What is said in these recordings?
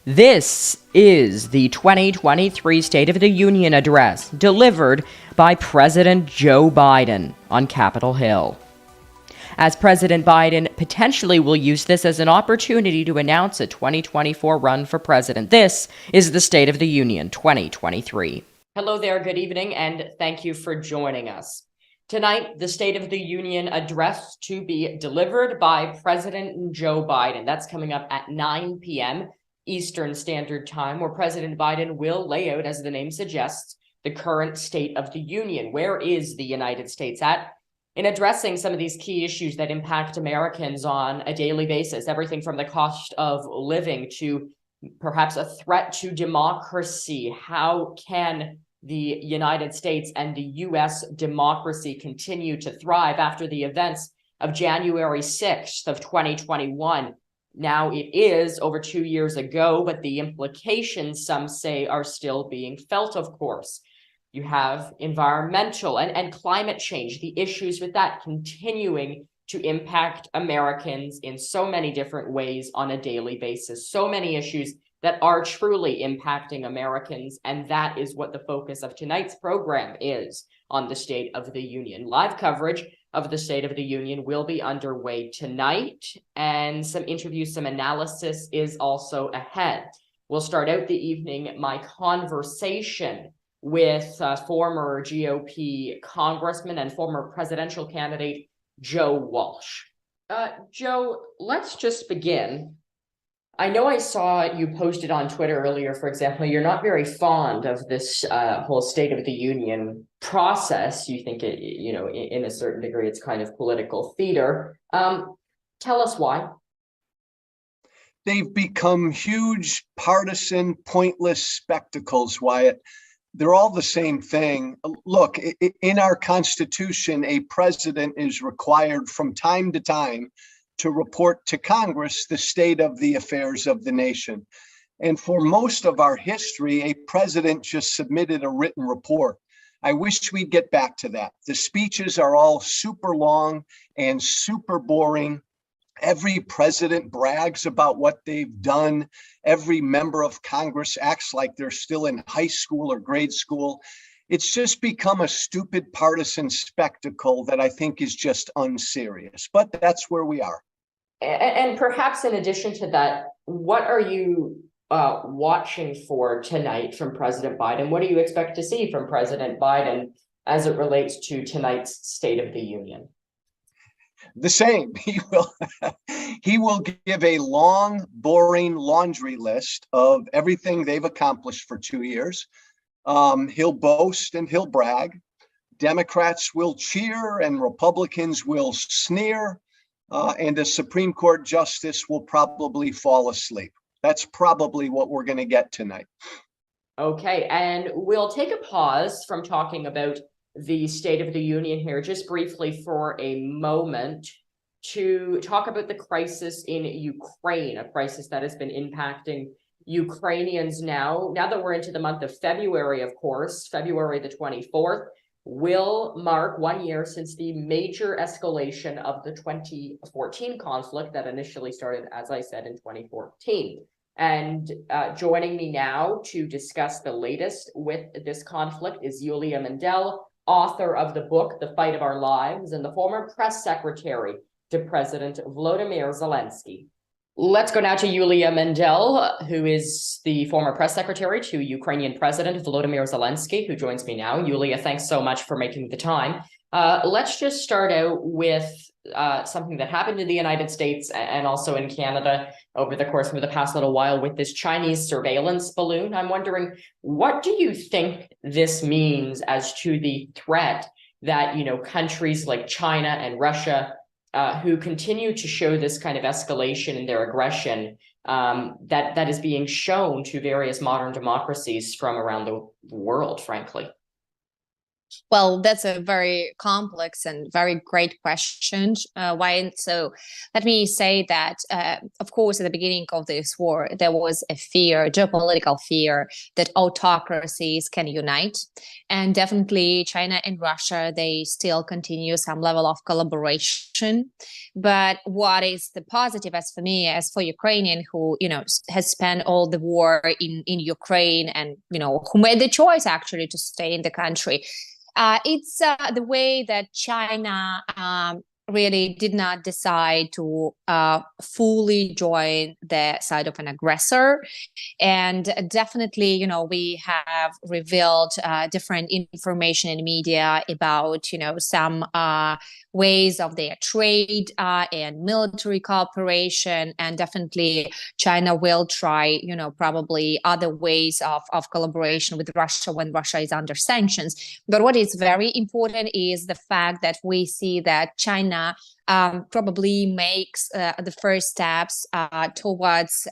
This is the 2023 State of the Union address delivered by President Joe Biden on Capitol Hill. As President Biden potentially will use this as an opportunity to announce a 2024 run for president. This is the State of the Union 2023. Hello there, good evening, and thank you for joining us. Tonight, the State of the Union address to be delivered by President Joe Biden. That's coming up at 9 p.m. Eastern Standard Time, where President Biden will lay out, as the name suggests, the current State of the Union. Where is the United States at in addressing some of these key issues that impact Americans on a daily basis? Everything from the cost of living to perhaps a threat to democracy. How can the United States and the U.S. democracy continue to thrive after the events of January 6th of 2021? Now, it is over 2 years ago, but the implications, some say, are still being felt, of course. You have environmental and climate change, the issues with that continuing to impact Americans in so many different ways on a daily basis. So many issues that are truly impacting Americans, and that is what the focus of tonight's program is on the State of the Union. Live coverage of the State of the Union will be underway tonight, and some interviews, some analysis is also ahead. We'll start out the evening, my conversation with former GOP congressman and former presidential candidate Joe Walsh. Joe, let's just begin. I know I saw you posted on Twitter earlier, for example, you're not very fond of this whole State of the Union process. You think it, in a certain degree, it's kind of political theater. Tell us why. They've become huge, partisan, pointless spectacles, Wyatt. They're all the same thing. Look, in our Constitution, a president is required from time to time to report to Congress the state of the affairs of the nation. And for most of our history, a president just submitted a written report. I wish we'd get back to that. The speeches are all super long and super boring. Every president brags about what they've done. Every member of Congress acts like they're still in high school or grade school. It's just become a stupid partisan spectacle that I think is just unserious, but that's where we are. And perhaps in addition to that, what are you watching for tonight from President Biden? What do you expect to see from President Biden as it relates to tonight's State of the Union? The same. He will give a long, boring laundry list of everything they've accomplished for 2 years. He'll boast and he'll brag. Democrats will cheer and Republicans will sneer, and a Supreme Court justice will probably fall asleep. That's probably what we're going to get tonight. Okay, and we'll take a pause from talking about the State of the Union here just briefly for a moment to talk about the crisis in Ukraine, a crisis that has been impacting Ukrainians now that we're into the month of February, of course. February the 24th will mark 1 year since the major escalation of the 2014 conflict that initially started, as I said, in 2014. And joining me now to discuss the latest with this conflict is Yulia Mendel, author of the book, The Fight of Our Lives, and the former press secretary to President Volodymyr Zelensky. Let's go now to Yulia Mendel, who is the former press secretary to Ukrainian President Volodymyr Zelensky, who joins me now. Yulia, thanks so much for making the time. Let's just start out with something that happened in the United States and also in Canada over the course of the past little while with this Chinese surveillance balloon. I'm wondering, what do you think this means as to the threat that, countries like China and Russia, who continue to show this kind of escalation in their aggression that is being shown to various modern democracies from around the world, frankly? Well, that's a very complex and very great question, Why? So let me say that, of course, at the beginning of this war, there was a fear, geopolitical fear, that autocracies can unite. And definitely China and Russia, they still continue some level of collaboration. But what is the positive as for me, as for Ukrainian who, has spent all the war in Ukraine and, who made the choice actually to stay in the country, it's the way that China really did not decide to fully join the side of an aggressor. And definitely, we have revealed different information in media about, some ways of their trade and military cooperation. And definitely China will try, probably other ways of collaboration with Russia when Russia is under sanctions. But what is very important is the fact that we see that China probably makes the first steps towards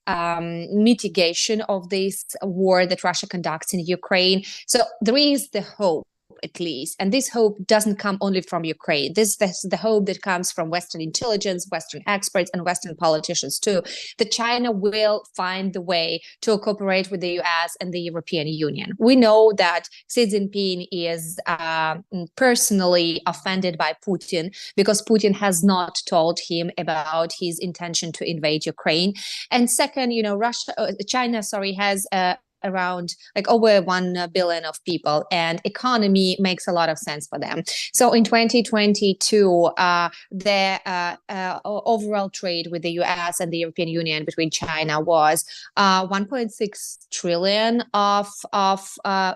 mitigation of this war that Russia conducts in Ukraine. So there is the hope, at least. And this hope doesn't come only from Ukraine. This is the hope that comes from Western intelligence, Western experts, and Western politicians too, that China will find the way to cooperate with the US and the European Union. We know that Xi Jinping is personally offended by Putin because Putin has not told him about his intention to invade Ukraine. And second, China has around like over 1 billion of people, and economy makes a lot of sense for them. So in 2022, the overall trade with the US and the European Union between China was 1.6 trillion of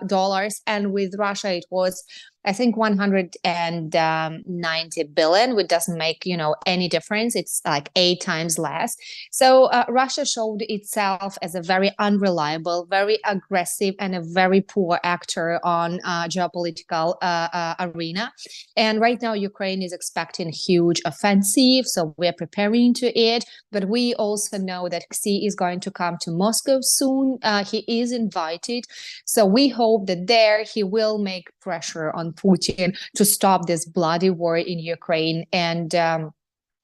dollars, and with Russia it was, I think, 190 billion, which doesn't make, any difference. It's like 8 times less. So Russia showed itself as a very unreliable, very aggressive, and a very poor actor on geopolitical arena. And right now, Ukraine is expecting huge offensive, so we're preparing to it. But we also know that Xi is going to come to Moscow soon. He is invited. So we hope that there he will make pressure on Putin to stop this bloody war in Ukraine. And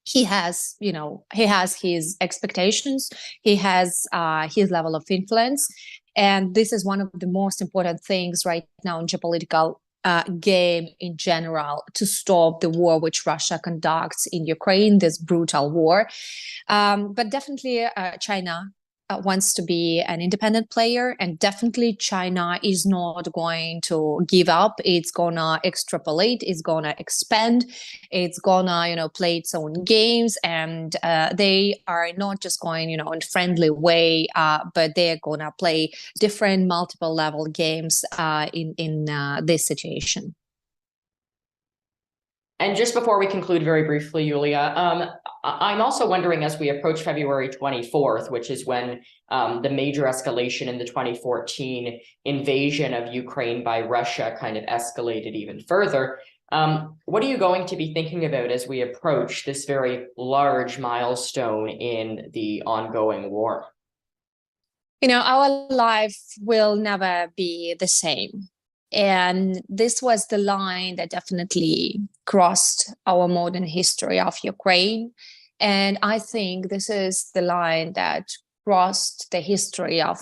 he has his expectations, he has his level of influence, and this is one of the most important things right now in geopolitical game in general, to stop the war which Russia conducts in Ukraine, this brutal war. But definitely China wants to be an independent player, and definitely China is not going to give up. It's gonna extrapolate, it's gonna expand, it's gonna play its own games, and they are not just going in friendly way, but they're gonna play different multiple level games in this situation. And just before we conclude very briefly, Yulia, I'm also wondering, as we approach February 24th, which is when the major escalation in the 2014 invasion of Ukraine by Russia kind of escalated even further, what are you going to be thinking about as we approach this very large milestone in the ongoing war? Our life will never be the same. And this was the line that definitely crossed our modern history of Ukraine. And I think this is the line that crossed the history of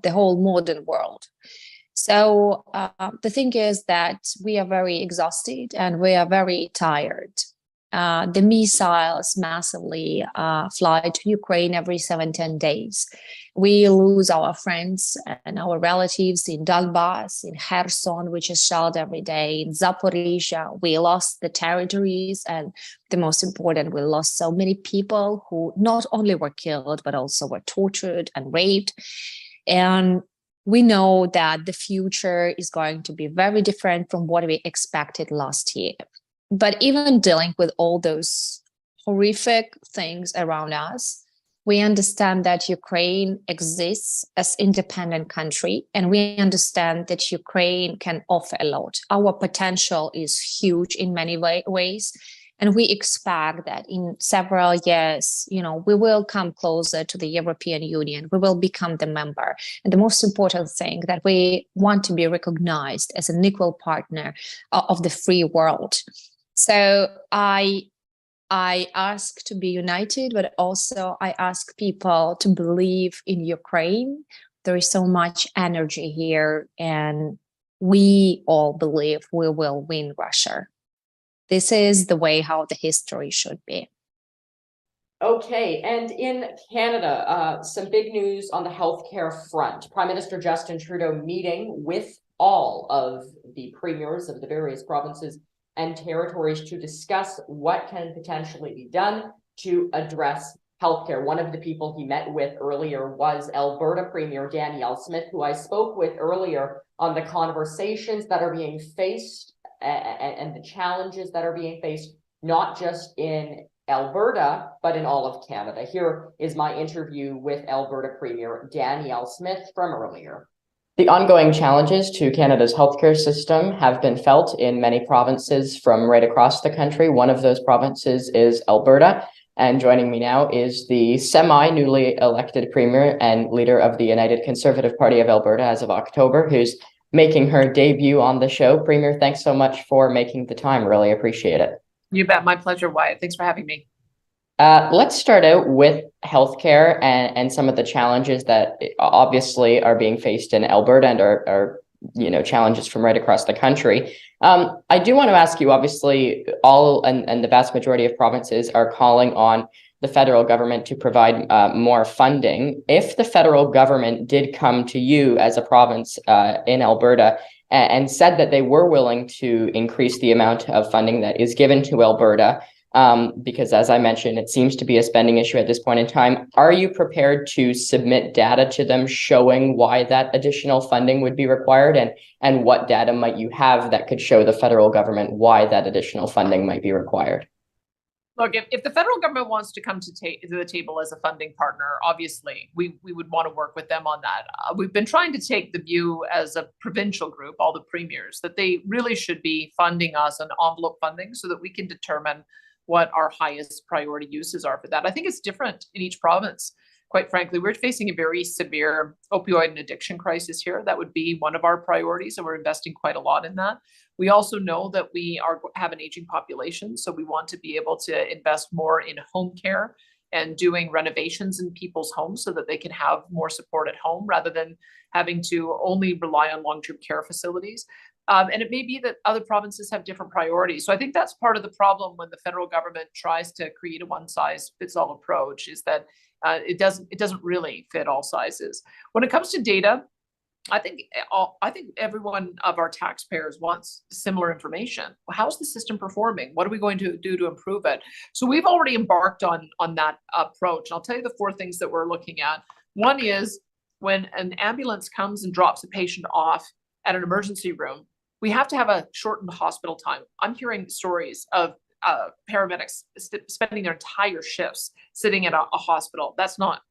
the whole modern world. So the thing is that we are very exhausted and we are very tired. The missiles massively fly to Ukraine every 7-10 days. We lose our friends and our relatives in Donbass, in Kherson, which is shelled every day, in Zaporizhia. We lost the territories, and the most important, we lost so many people who not only were killed, but also were tortured and raped. And we know that the future is going to be very different from what we expected last year. But even dealing with all those horrific things around us, we understand that Ukraine exists as an independent country, and we understand that Ukraine can offer a lot. Our potential is huge in many ways, And we expect that in several years, we will come closer to the European Union. We will become the member. And the most important thing, that we want to be recognized as an equal partner of the free world. So I ask to be united, but also I ask people to believe in Ukraine. There is so much energy here, and we all believe we will win Russia. This is the way how the history should be. Okay, and in Canada, some big news on the healthcare front. Prime Minister Justin Trudeau meeting with all of the premiers of the various provinces and territories to discuss what can potentially be done to address healthcare. One of the people he met with earlier was Alberta Premier Danielle Smith, who I spoke with earlier on the conversations that are being faced and the challenges that are being faced, not just in Alberta, but in all of Canada. Here is my interview with Alberta Premier Danielle Smith from earlier. The ongoing challenges to Canada's healthcare system have been felt in many provinces from right across the country. One of those provinces is Alberta. And joining me now is the semi-newly elected Premier and leader of the United Conservative Party of Alberta as of October, who's making her debut on the show. Premier, thanks so much for making the time. Really appreciate it. You bet. My pleasure, Wyatt. Thanks for having me. Let's start out with healthcare and some of the challenges that obviously are being faced in Alberta and are challenges from right across the country. I do want to ask you, obviously, all and the vast majority of provinces are calling on the federal government to provide more funding. If the federal government did come to you as a province in Alberta and said that they were willing to increase the amount of funding that is given to Alberta, because as I mentioned, it seems to be a spending issue at this point in time, are you prepared to submit data to them showing why that additional funding would be required? And what data might you have that could show the federal government why that additional funding might be required? Look, if the federal government wants to come to the table as a funding partner, obviously, we would want to work with them on that. We've been trying to take the view as a provincial group, all the premiers, that they really should be funding us on envelope funding so that we can determine what our highest priority uses are for that. I think it's different in each province. Quite frankly, we're facing a very severe opioid and addiction crisis here. That would be one of our priorities, and we're investing quite a lot in that. We also know that we have an aging population, so we want to be able to invest more in home care and doing renovations in people's homes so that they can have more support at home rather than having to only rely on long-term care facilities. And it may be that other provinces have different priorities. So I think that's part of the problem when the federal government tries to create a one-size-fits-all approach, is that it doesn't really fit all sizes. When it comes to data, I think every one of our taxpayers wants similar information. How's the system performing? What are we going to do to improve it? So we've already embarked on that approach. And I'll tell you the 4 things that we're looking at. One is when an ambulance comes and drops a patient off at an emergency room, we have to have a shortened hospital time. I'm hearing stories of paramedics spending their entire shifts sitting at a hospital. That's not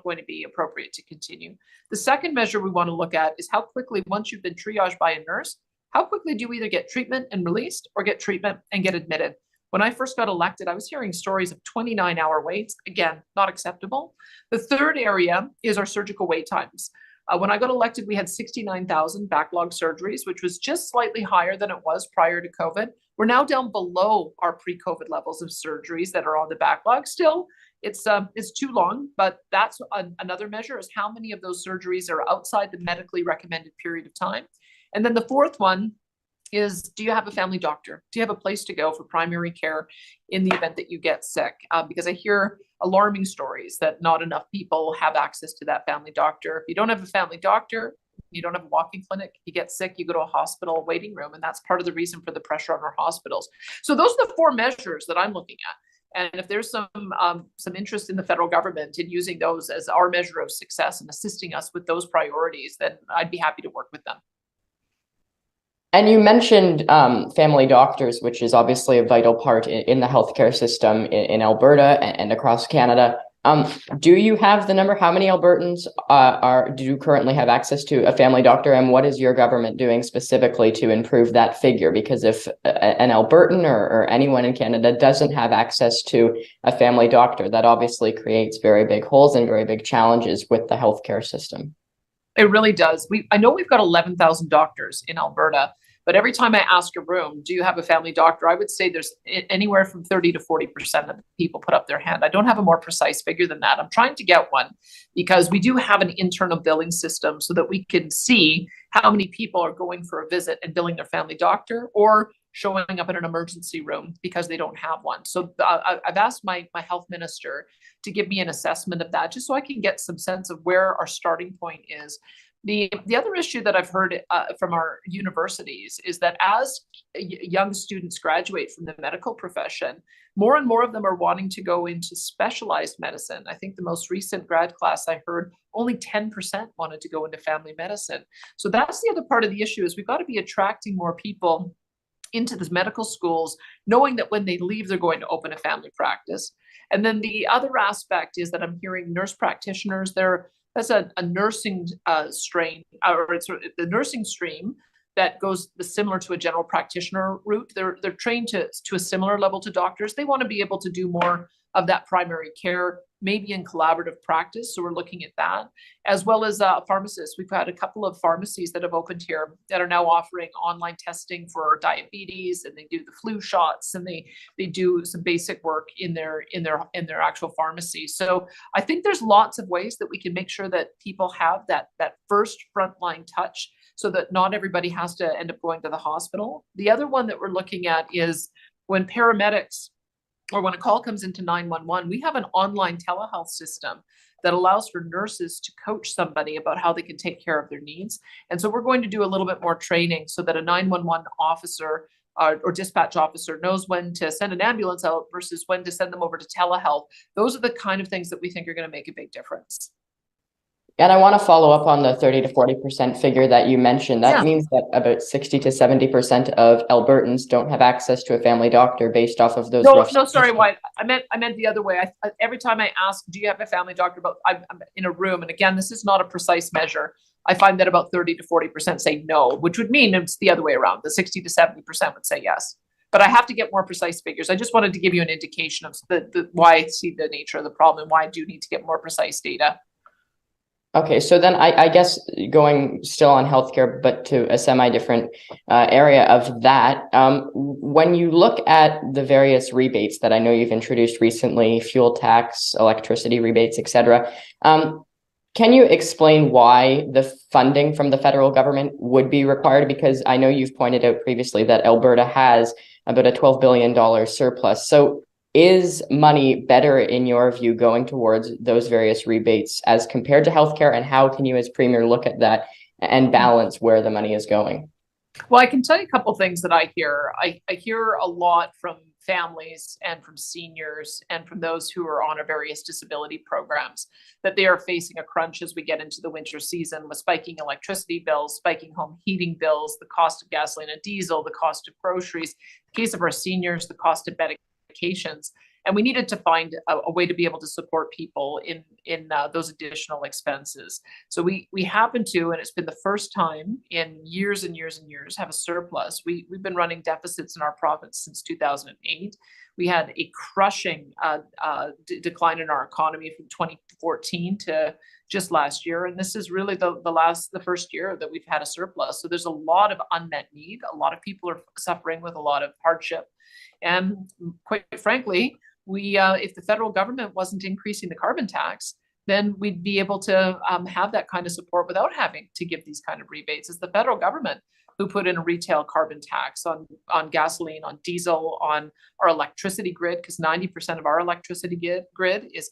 going to be appropriate to continue. The second measure we want to look at is how quickly, once you've been triaged by a nurse, how quickly do you either get treatment and released or get treatment and get admitted? When I first got elected, I was hearing stories of 29-hour waits. Again, not acceptable. The third area is our surgical wait times. When I got elected, we had 69,000 backlog surgeries, which was just slightly higher than it was prior to COVID. We're now down below our pre-COVID levels of surgeries that are on the backlog. Still, it's too long, but that's another measure, is how many of those surgeries are outside the medically recommended period of time. And then the fourth one is, do you have a family doctor? Do you have a place to go for primary care in the event that you get sick? Because I hear alarming stories that not enough people have access to that family doctor. If you don't have a family doctor, you don't have a walk-in clinic, you get sick, you go to a hospital waiting room, and that's part of the reason for the pressure on our hospitals. So those are the 4 measures that I'm looking at. And if there's some interest in the federal government in using those as our measure of success and assisting us with those priorities, then I'd be happy to work with them. And you mentioned family doctors, which is obviously a vital part in the healthcare system in Alberta and across Canada. Do you have the number? How many Albertans do currently have access to a family doctor, and what is your government doing specifically to improve that figure? Because if an Albertan or anyone in Canada doesn't have access to a family doctor, that obviously creates very big holes and very big challenges with the healthcare system. It really does. I know we've got 11,000 doctors in Alberta, but every time I ask a room, do you have a family doctor? I would say there's anywhere from 30 to 40% of people put up their hand. I don't have a more precise figure than that. I'm trying to get one because we do have an internal billing system so that we can see how many people are going for a visit and billing their family doctor or showing up in an emergency room because they don't have one. So I've asked my health minister to give me an assessment of that, just so I can get some sense of where our starting point is. The other issue that I've heard from our universities is that as young students graduate from the medical profession, more and more of them are wanting to go into specialized medicine. I think the most recent grad class I heard, only 10% wanted to go into family medicine. So that's the other part of the issue, is we've got to be attracting more people into the medical schools, knowing that when they leave, they're going to open a family practice. And then the other aspect is that I'm hearing nurse practitioners, that's a nursing strain, or it's the nursing stream that goes similar to a general practitioner route. They're trained to a similar level to doctors. They want to be able to do more of that primary care, maybe in collaborative practice. So we're looking at that, as well as pharmacists. We've had a couple of pharmacies that have opened here that are now offering online testing for diabetes, and they do the flu shots, and they do some basic work in their actual pharmacy. So I think there's lots of ways that we can make sure that people have that first frontline touch, so that not everybody has to end up going to the hospital. The other one that we're looking at is when paramedics, or when a call comes into 911, we have an online telehealth system that allows for nurses to coach somebody about how they can take care of their needs. And so we're going to do a little bit more training so that a 911 officer or dispatch officer knows when to send an ambulance out versus when to send them over to telehealth. Those are the kind of things that we think are going to make a big difference. And I want to follow up on the 30 to 40% figure that you mentioned. That Yeah. means that about 60 to 70% of Albertans don't have access to a family doctor based off of those. No, sorry, Wyatt. I meant the other way. Every time I ask, do you have a family doctor? I'm in a room, and again, this is not a precise measure. I find that about 30 to 40% say no, which would mean it's the other way around. The 60 to 70% would say yes. But I have to get more precise figures. I just wanted to give you an indication of why I see the nature of the problem and why I do need to get more precise data. Okay, so then I guess going still on healthcare, but to a semi-different area of that, when you look at the various rebates that I know you've introduced recently, fuel tax, electricity rebates, etc., can you explain why the funding from the federal government would be required? Because I know you've pointed out previously that Alberta has about a $12 billion surplus. So is money better, in your view, going towards those various rebates as compared to healthcare? And how can you as Premier look at that and balance where the money is going? Well, I can tell you a couple things that I hear. I hear a lot from families and from seniors and from those who are on our various disability programs that they are facing a crunch as we get into the winter season, with spiking electricity bills, spiking home heating bills, the cost of gasoline and diesel, the cost of groceries. In the case of our seniors, the cost of medications. And we needed to find a way to be able to support people in those additional expenses. So we happen to, and it's been the first time in years and years and years, have a surplus. We've been running deficits in our province since 2008. We had a crushing decline in our economy from 2014 to just last year. And this is really the first year that we've had a surplus. So there's a lot of unmet need. A lot of people are suffering with a lot of hardship. And quite frankly, if the federal government wasn't increasing the carbon tax, then we'd be able to have that kind of support without having to give these kind of rebates. It's the federal government who put in a retail carbon tax on gasoline, on diesel, on our electricity grid, because 90% of our electricity grid is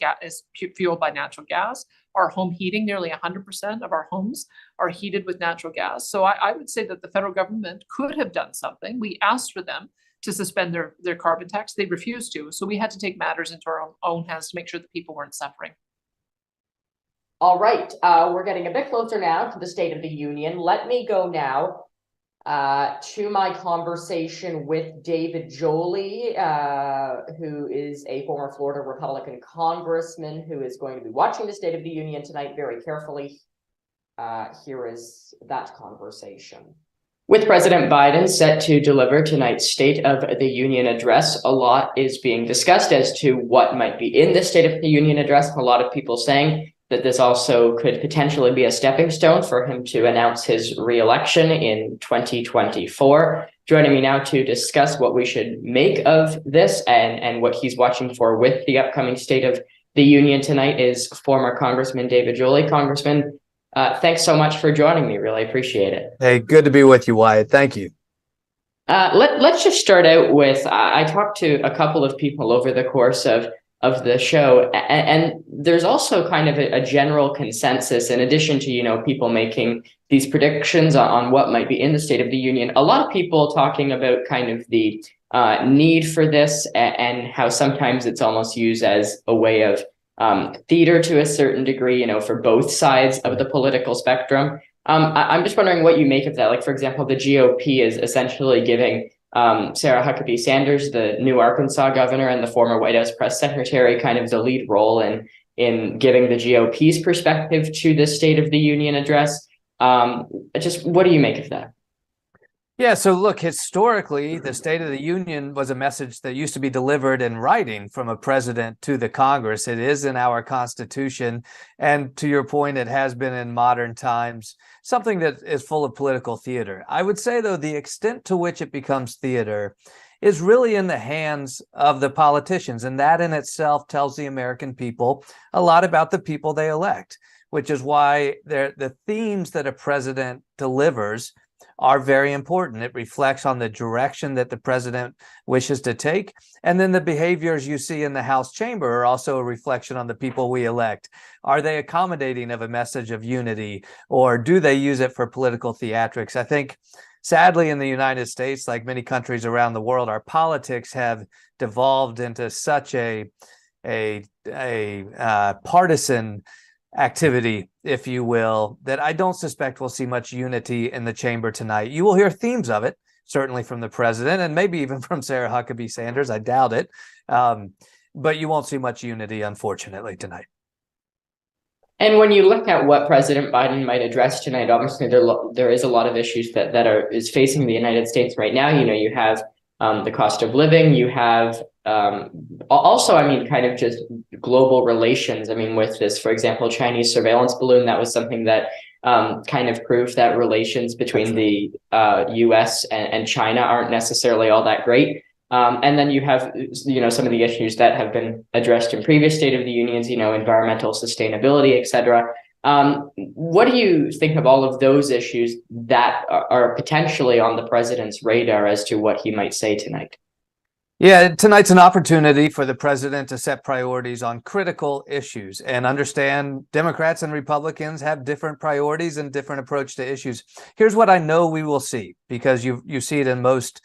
fueled by natural gas. Our home heating, nearly 100% of our homes are heated with natural gas. So I would say that the federal government could have done something. We asked for them to suspend their carbon tax. They refused to. So we had to take matters into our own hands to make sure that people weren't suffering. All right. We're getting a bit closer now to the State of the Union. Let me go now to my conversation with David Jolley, who is a former Florida Republican congressman who is going to be watching the State of the Union tonight very carefully. Here is that conversation. With President Biden set to deliver tonight's State of the Union address, a lot is being discussed as to what might be in the State of the Union address. A lot of people saying that this also could potentially be a stepping stone for him to announce his re-election in 2024. Joining me now to discuss what we should make of this and what he's watching for with the upcoming State of the Union tonight is former Congressman David Jolley. Congressman, thanks so much for joining me. Really appreciate it. Hey, good to be with you, Wyatt. Thank you. Let's just start out with, I talked to a couple of people over the course of the show, and there's also kind of a general consensus, in addition to, people making these predictions on what might be in the State of the Union. A lot of people talking about kind of the need for this and how sometimes it's almost used as a way of theater to a certain degree, for both sides of the political spectrum. I'm just wondering what you make of that. Like, for example, the GOP is essentially giving Sarah Huckabee Sanders, the new Arkansas governor and the former White House press secretary, kind of the lead role in giving the GOP's perspective to the State of the Union address. Just what do you make of that? Yeah, so look, historically, the State of the Union was a message that used to be delivered in writing from a president to the Congress. It is in our Constitution. And to your point, it has been in modern times something that is full of political theater. I would say, though, the extent to which it becomes theater is really in the hands of the politicians. And that in itself tells the American people a lot about the people they elect, which is why the themes that a president delivers are very important. It reflects on the direction that the president wishes to take. And then the behaviors you see in the House chamber are also a reflection on the people we elect. Are they accommodating of a message of unity, or do they use it for political theatrics? I think, sadly, in the United States, like many countries around the world, our politics have devolved into such a partisan activity, if you will, that I don't suspect we'll see much unity in the chamber tonight. You will hear themes of it, certainly from the president and maybe even from Sarah Huckabee Sanders. I doubt it. But you won't see much unity, unfortunately, tonight. And when you look at what President Biden might address tonight, obviously there is a lot of issues that is facing the United States right now. You have the cost of living. You have also, kind of just global relations. With this, for example, Chinese surveillance balloon, that was something that kind of proved that relations between the U.S. and China aren't necessarily all that great. And then you have, some of the issues that have been addressed in previous State of the Unions, environmental sustainability, et cetera. What do you think of all of those issues that are potentially on the president's radar as to what he might say tonight? Yeah, tonight's an opportunity for the president to set priorities on critical issues and understand Democrats and Republicans have different priorities and different approach to issues. Here's what I know we will see, because you see it in most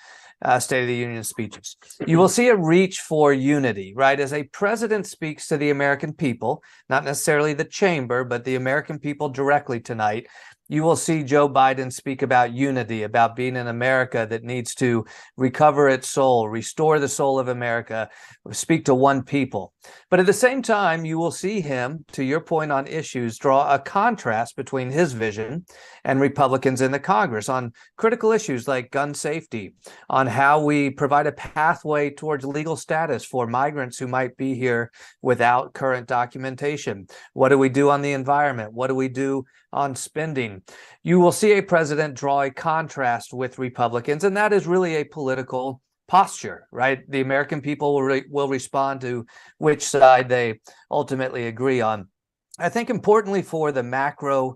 State of the Union speeches. You will see a reach for unity, right? As a president speaks to the American people, not necessarily the chamber, but the American people directly tonight, you will see Joe Biden speak about unity, about being an America that needs to recover its soul, restore the soul of America, speak to one people. But at the same time, you will see him, to your point on issues, draw a contrast between his vision and Republicans in the Congress on critical issues like gun safety, on how we provide a pathway towards legal status for migrants who might be here without current documentation. What do we do on the environment? What do we do on spending? You will see a president draw a contrast with Republicans, and that is really a political posture, right? The American people will respond to which side they ultimately agree on. I think importantly for the macro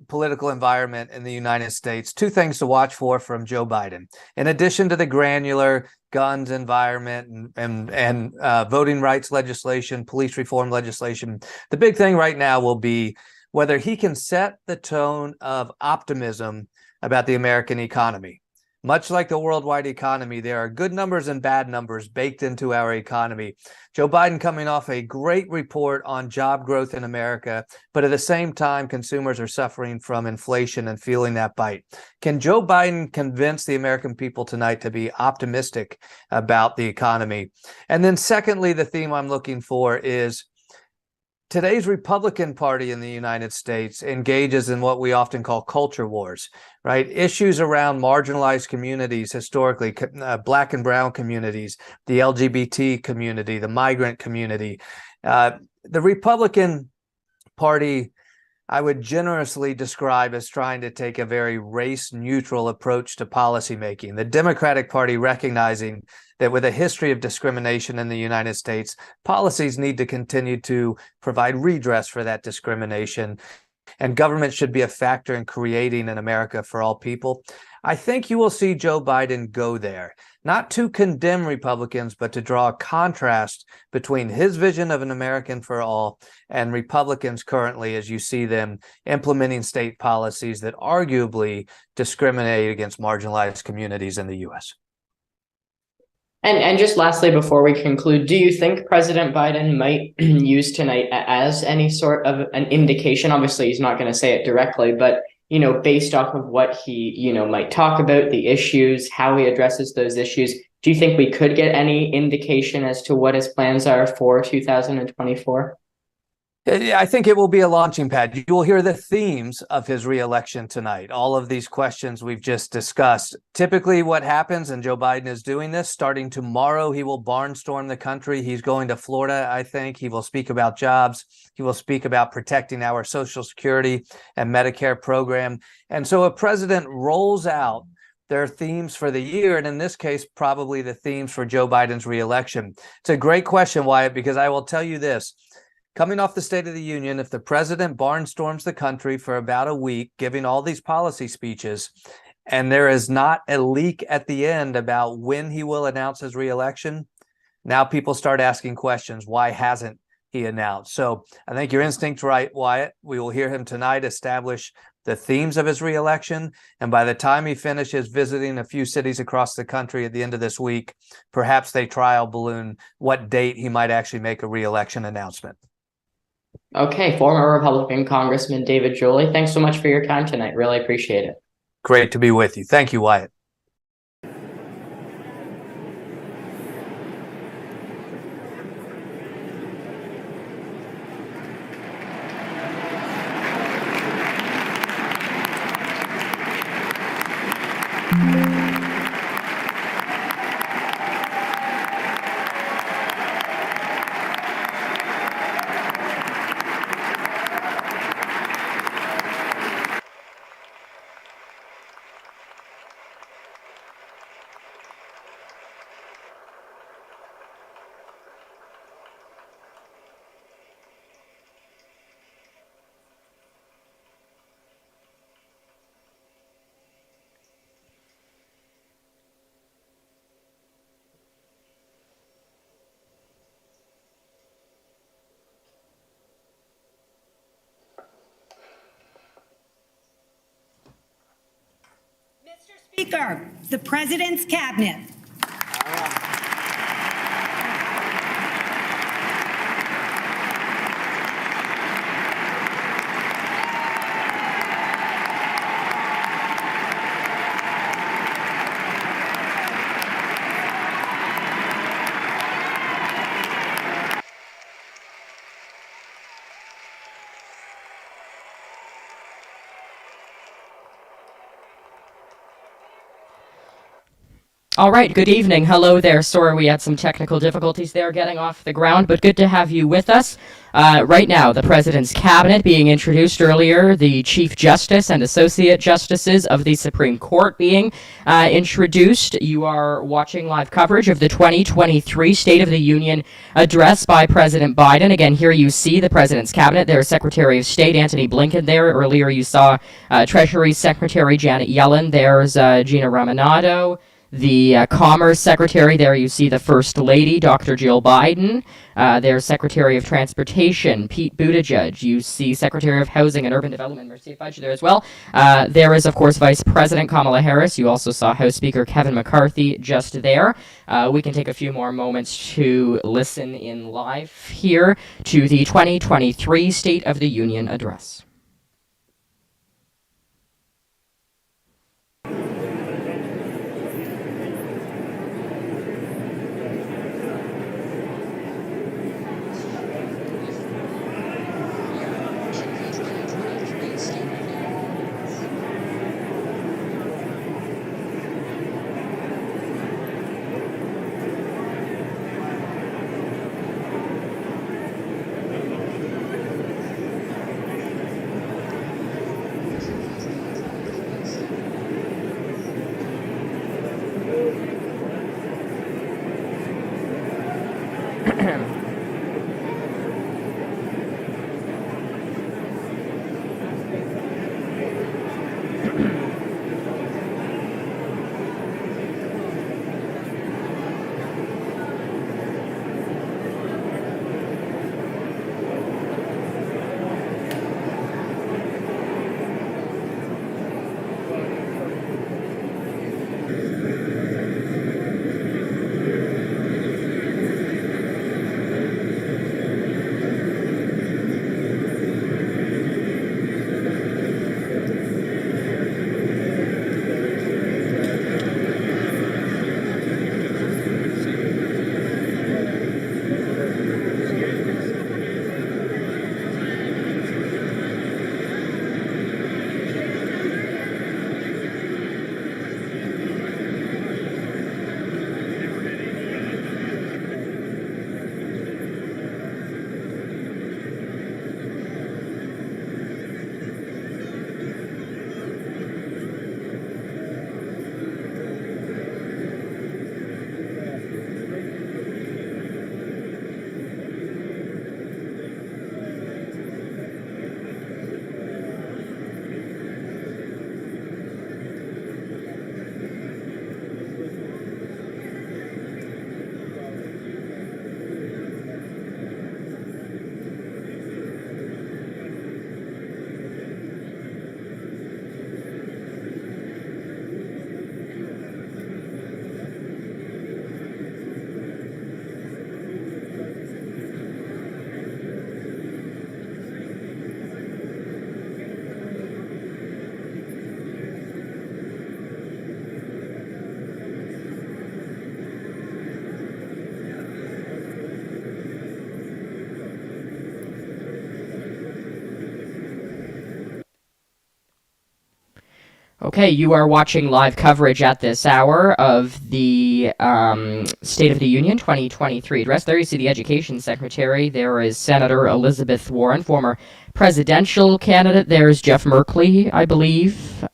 political environment in the United States, two things to watch for from Joe Biden. In addition to the granular guns environment and voting rights legislation, police reform legislation, the big thing right now will be whether he can set the tone of optimism about the American economy. Much like the worldwide economy, there are good numbers and bad numbers baked into our economy. Joe Biden coming off a great report on job growth in America, but at the same time, consumers are suffering from inflation and feeling that bite. Can Joe Biden convince the American people tonight to be optimistic about the economy? And then secondly, the theme I'm looking for is today's Republican Party in the United States engages in what we often call culture wars, right? Issues around marginalized communities historically, Black and brown communities, the LGBT community, the migrant community. The Republican Party, I would generously describe as trying to take a very race-neutral approach to policymaking. The Democratic Party recognizing that with a history of discrimination in the United States, policies need to continue to provide redress for that discrimination, and government should be a factor in creating an America for all people. I think you will see Joe Biden go there, not to condemn Republicans, but to draw a contrast between his vision of an American for all and Republicans currently, as you see them implementing state policies that arguably discriminate against marginalized communities in the U.S. And just lastly, before we conclude, do you think President Biden might use tonight as any sort of an indication? Obviously, he's not going to say it directly, but, you know, based off of what he, you know, might talk about, the issues, how he addresses those issues, do you think we could get any indication as to what his plans are for 2024? I think it will be a launching pad. You will hear the themes of his reelection tonight. All of these questions we've just discussed. Typically what happens, and Joe Biden is doing this, starting tomorrow, he will barnstorm the country. He's going to Florida, I think. He will speak about jobs. He will speak about protecting our Social Security and Medicare program. And so a president rolls out their themes for the year, and in this case, probably the themes for Joe Biden's reelection. It's a great question, Wyatt, because I will tell you this. Coming off the State of the Union, if the president barnstorms the country for about a week, giving all these policy speeches, and there is not a leak at the end about when he will announce his reelection, now people start asking questions. Why hasn't he announced? So I think your instinct's right, Wyatt. We will hear him tonight establish the themes of his reelection. And by the time he finishes visiting a few cities across the country at the end of this week, perhaps they trial balloon what date he might actually make a reelection announcement. Okay, former Republican Congressman David Jolley, thanks so much for your time tonight. Really appreciate it. Great to be with you. Thank you, Wyatt. Mr. Speaker, the President's Cabinet. All right, good evening. Hello there. Sorry we had some technical difficulties there getting off the ground, but good to have you with us. Right now, the President's Cabinet being introduced earlier, the Chief Justice and Associate Justices of the Supreme Court being introduced. You are watching live coverage of the 2023 State of the Union address by President Biden. Again, here you see the President's Cabinet. There's Secretary of State Antony Blinken there. Earlier you saw Treasury Secretary Janet Yellen. There's Gina Raimondo. the Commerce Secretary. There you see the First Lady, Dr. Jill Biden. There's Secretary of Transportation, Pete Buttigieg. You see Secretary of Housing and Urban Development, Marcia Fudge, there as well. There is, of course, Vice President Kamala Harris. You also saw House Speaker Kevin McCarthy just there. We can take a few more moments to listen in live here to the 2023 State of the Union Address. Okay, you are watching live coverage at this hour of the State of the Union 2023 address. There you see the Education Secretary. There is Senator Elizabeth Warren, former presidential candidate. There's Jeff Merkley, I believe,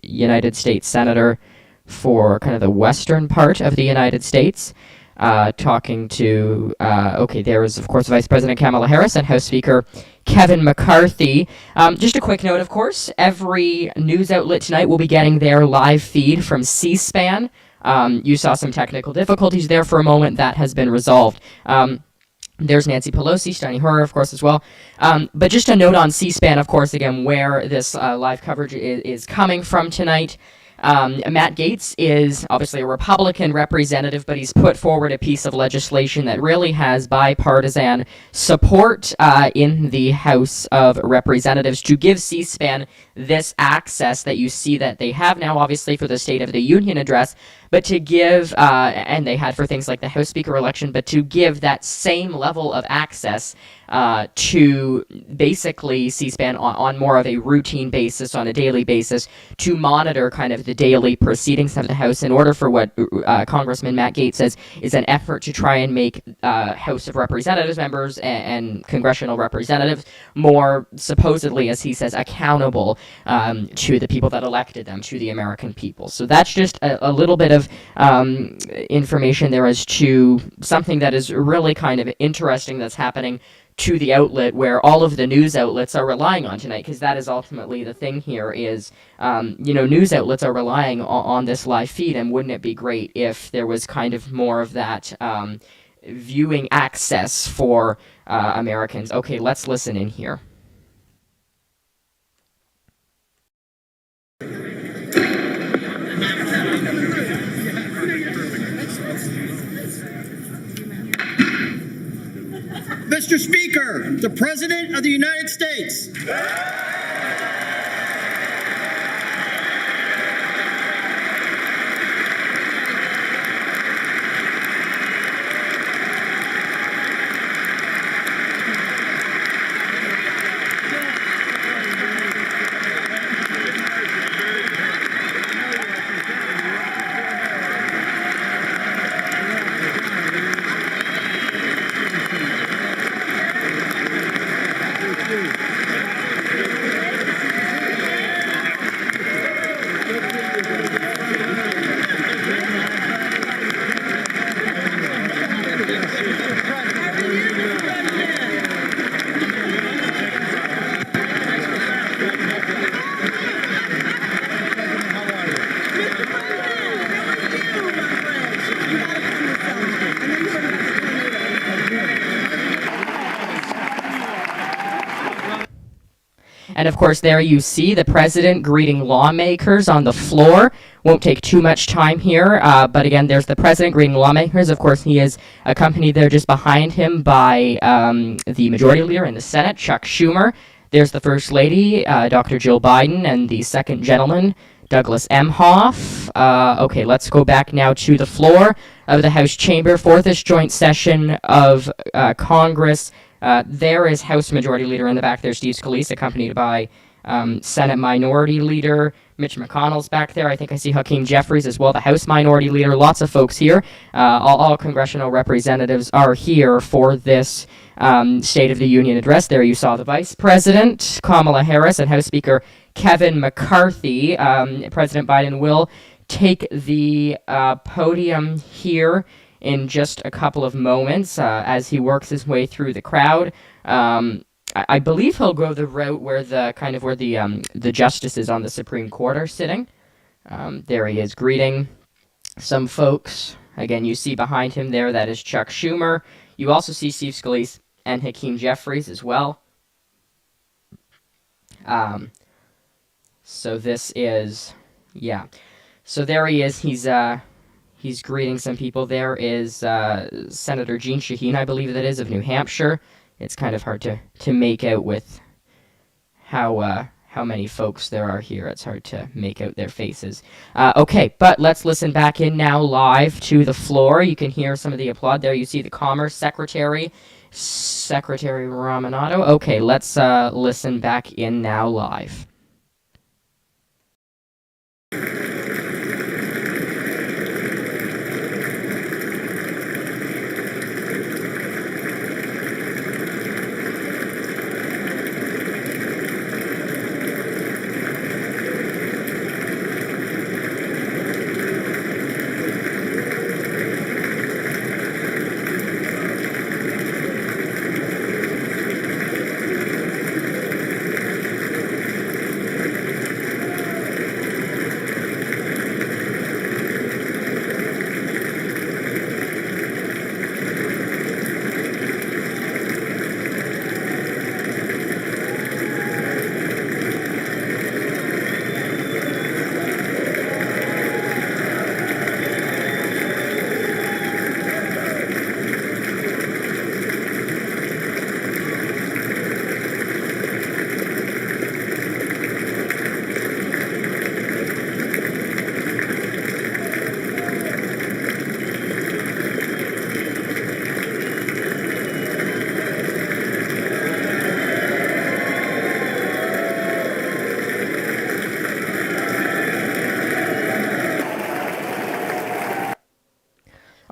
United States Senator for kind of the western part of the United States. Talking to, there is, of course, Vice President Kamala Harris and House Speaker Kevin McCarthy. Just a quick note, of course, every news outlet tonight will be getting their live feed from C-SPAN. You saw some technical difficulties there for a moment. That has been resolved. There's Nancy Pelosi, Steny Hoyer, of course, as well. But just a note on C-SPAN, of course, again, where this live coverage is coming from tonight. Matt Gaetz is obviously a Republican representative, but he's put forward a piece of legislation that really has bipartisan support in the House of Representatives to give C-SPAN this access that you see that they have now, obviously, for the State of the Union address, but to give, and they had for things like the House Speaker election, but to give that same level of access to basically C-SPAN on more of a routine basis, on a daily basis, to monitor kind of the daily proceedings of the House in order for what Congressman Matt Gaetz says is an effort to try and make House of Representatives members and congressional representatives more, supposedly, as he says, accountable to the people that elected them, to the American people. So that's just a little bit of information there as to something that is really kind of interesting that's happening to the outlet where all of the news outlets are relying on tonight, because that is ultimately the thing here is, news outlets are relying on this live feed, and wouldn't it be great if there was kind of more of that viewing access for Americans? Okay, let's listen in here. Mr. Speaker, the President of the United States. And of course, there you see the president greeting lawmakers on the floor. Won't take too much time here, but again, there's the president greeting lawmakers. Of course, he is accompanied there just behind him by the majority leader in the Senate, Chuck Schumer. There's the First Lady, Dr. Jill Biden, and the second gentleman, Douglas Emhoff. Okay, let's go back now to the floor of the House chamber for this joint session of Congress. There is House Majority Leader in the back there, Steve Scalise, accompanied by Senate Minority Leader Mitch McConnell's back there. I think I see Hakeem Jeffries as well, the House Minority Leader. Lots of folks here. All congressional representatives are here for this State of the Union address. There you saw the Vice President, Kamala Harris, and House Speaker Kevin McCarthy. President Biden will take the podium here in just a couple of moments as he works his way through the crowd. I believe he'll go the route where the justices on the Supreme Court are sitting. There he is greeting some folks. Again, you see behind him there, that is Chuck Schumer. You also see Steve Scalise and Hakeem Jeffries as well. So this is, yeah. So there he is. He's greeting some people. There is Senator Jeanne Shaheen, I believe that is, of New Hampshire. It's kind of hard to make out with how many folks there are here. It's hard to make out their faces. Okay, but let's listen back in now live to the floor. You can hear some of the applaud there. You see the Commerce Secretary, Secretary Raminato. Okay, let's listen back in now live.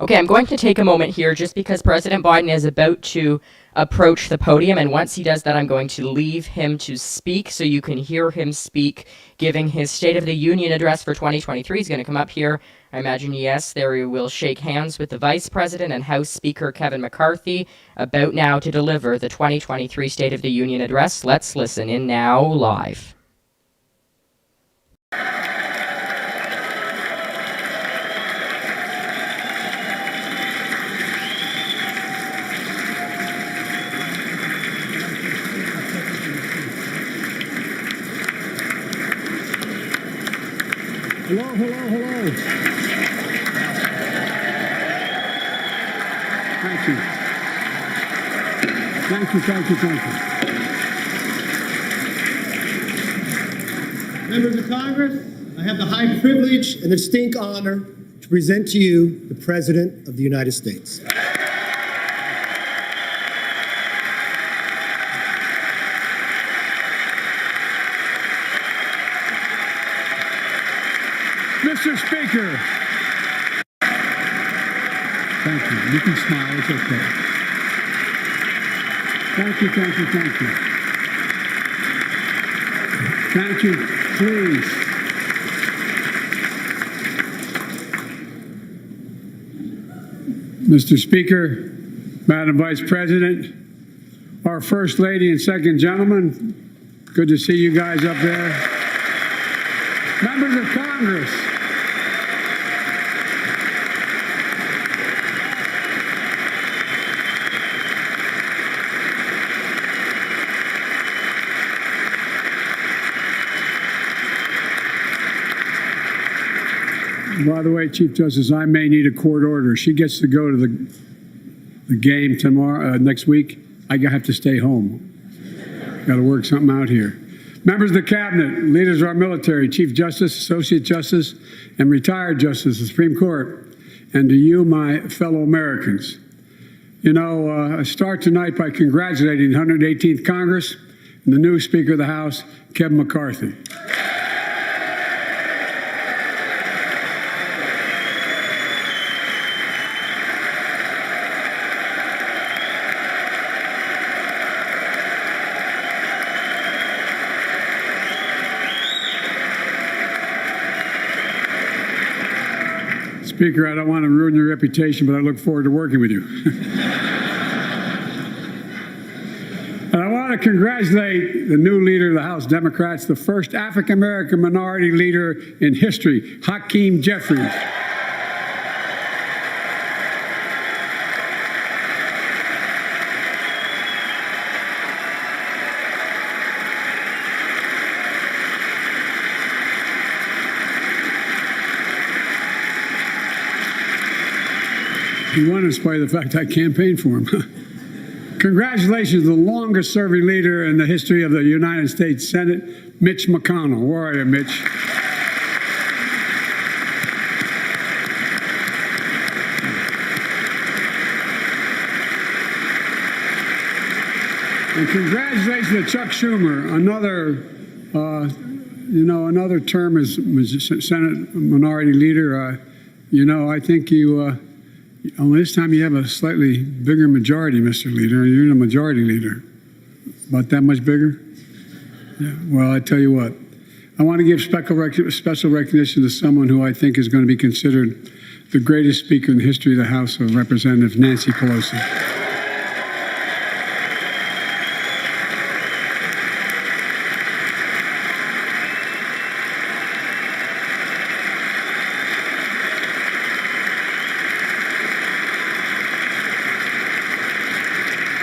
Okay, I'm going to take a moment here just because President Biden is about to approach the podium, and once he does that, I'm going to leave him to speak so you can hear him speak, giving his State of the Union address for 2023. He's going to come up here. I imagine, yes, there he will shake hands with the Vice President and House Speaker Kevin McCarthy, about now to deliver the 2023 State of the Union address. Let's listen in now live. Hello, hello, hello. Thank you. Thank you, thank you, thank you. Members of Congress, I have the high privilege and the distinct honor to present to you the President of the United States. Mr. Speaker. Thank you. You can smile. It's okay. Thank you, thank you, thank you. Thank you. Please. Mr. Speaker, Madam Vice President, our First Lady and Second Gentleman, good to see you guys up there. Members of Congress, by the way, Chief Justice, I may need a court order. She gets to go to the game tomorrow, next week. I have to stay home. Got to work something out here. Members of the Cabinet, leaders of our military, Chief Justice, Associate Justice, and retired Justice of the Supreme Court, and to you, my fellow Americans. You know, I start tonight by congratulating the 118th Congress and the new Speaker of the House, Kevin McCarthy. Speaker, I don't want to ruin your reputation, but I look forward to working with you. And I want to congratulate the new leader of the House Democrats, the first African-American minority leader in history, Hakeem Jeffries. He won in spite of the fact I campaigned for him. Congratulations to the longest serving leader in the history of the United States Senate, Mitch McConnell. Where are you, Mitch? And congratulations to Chuck Schumer, another term as Senate Minority Leader. I think only this time you have a slightly bigger majority, Mr. Leader, and you're the majority leader. About that much bigger? Yeah. Well, I tell you what, I want to give special recognition to someone who I think is going to be considered the greatest speaker in the history of the House of Representatives, Nancy Pelosi.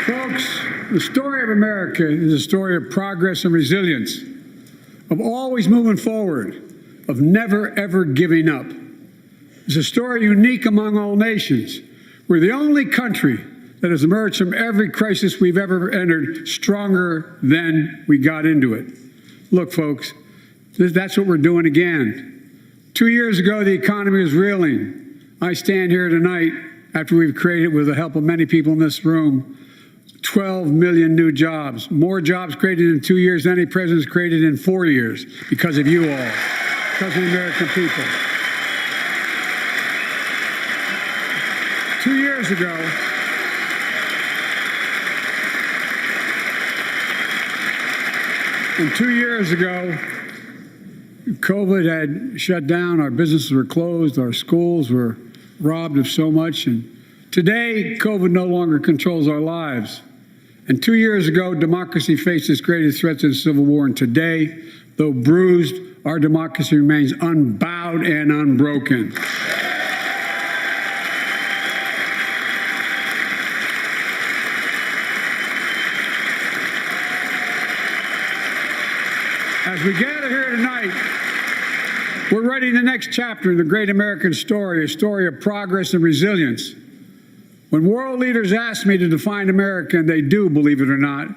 Folks, the story of America is a story of progress and resilience, of always moving forward, of never, ever giving up. It's a story unique among all nations. We're the only country that has emerged from every crisis we've ever entered stronger than we got into it. Look, folks, that's what we're doing again. 2 years ago, the economy was reeling. I stand here tonight after we've created, with the help of many people in this room, 12 million new jobs, more jobs created in 2 years than any president's created in 4 years, because of you all, because of the American people. 2 years ago, COVID had shut down, our businesses were closed, our schools were robbed of so much, and today, COVID no longer controls our lives. And 2 years ago, democracy faced its greatest threat to the Civil War, and today, though bruised, our democracy remains unbowed and unbroken. As we gather here tonight, we're writing the next chapter in the great American story, a story of progress and resilience. When world leaders ask me to define America, and they do, believe it or not,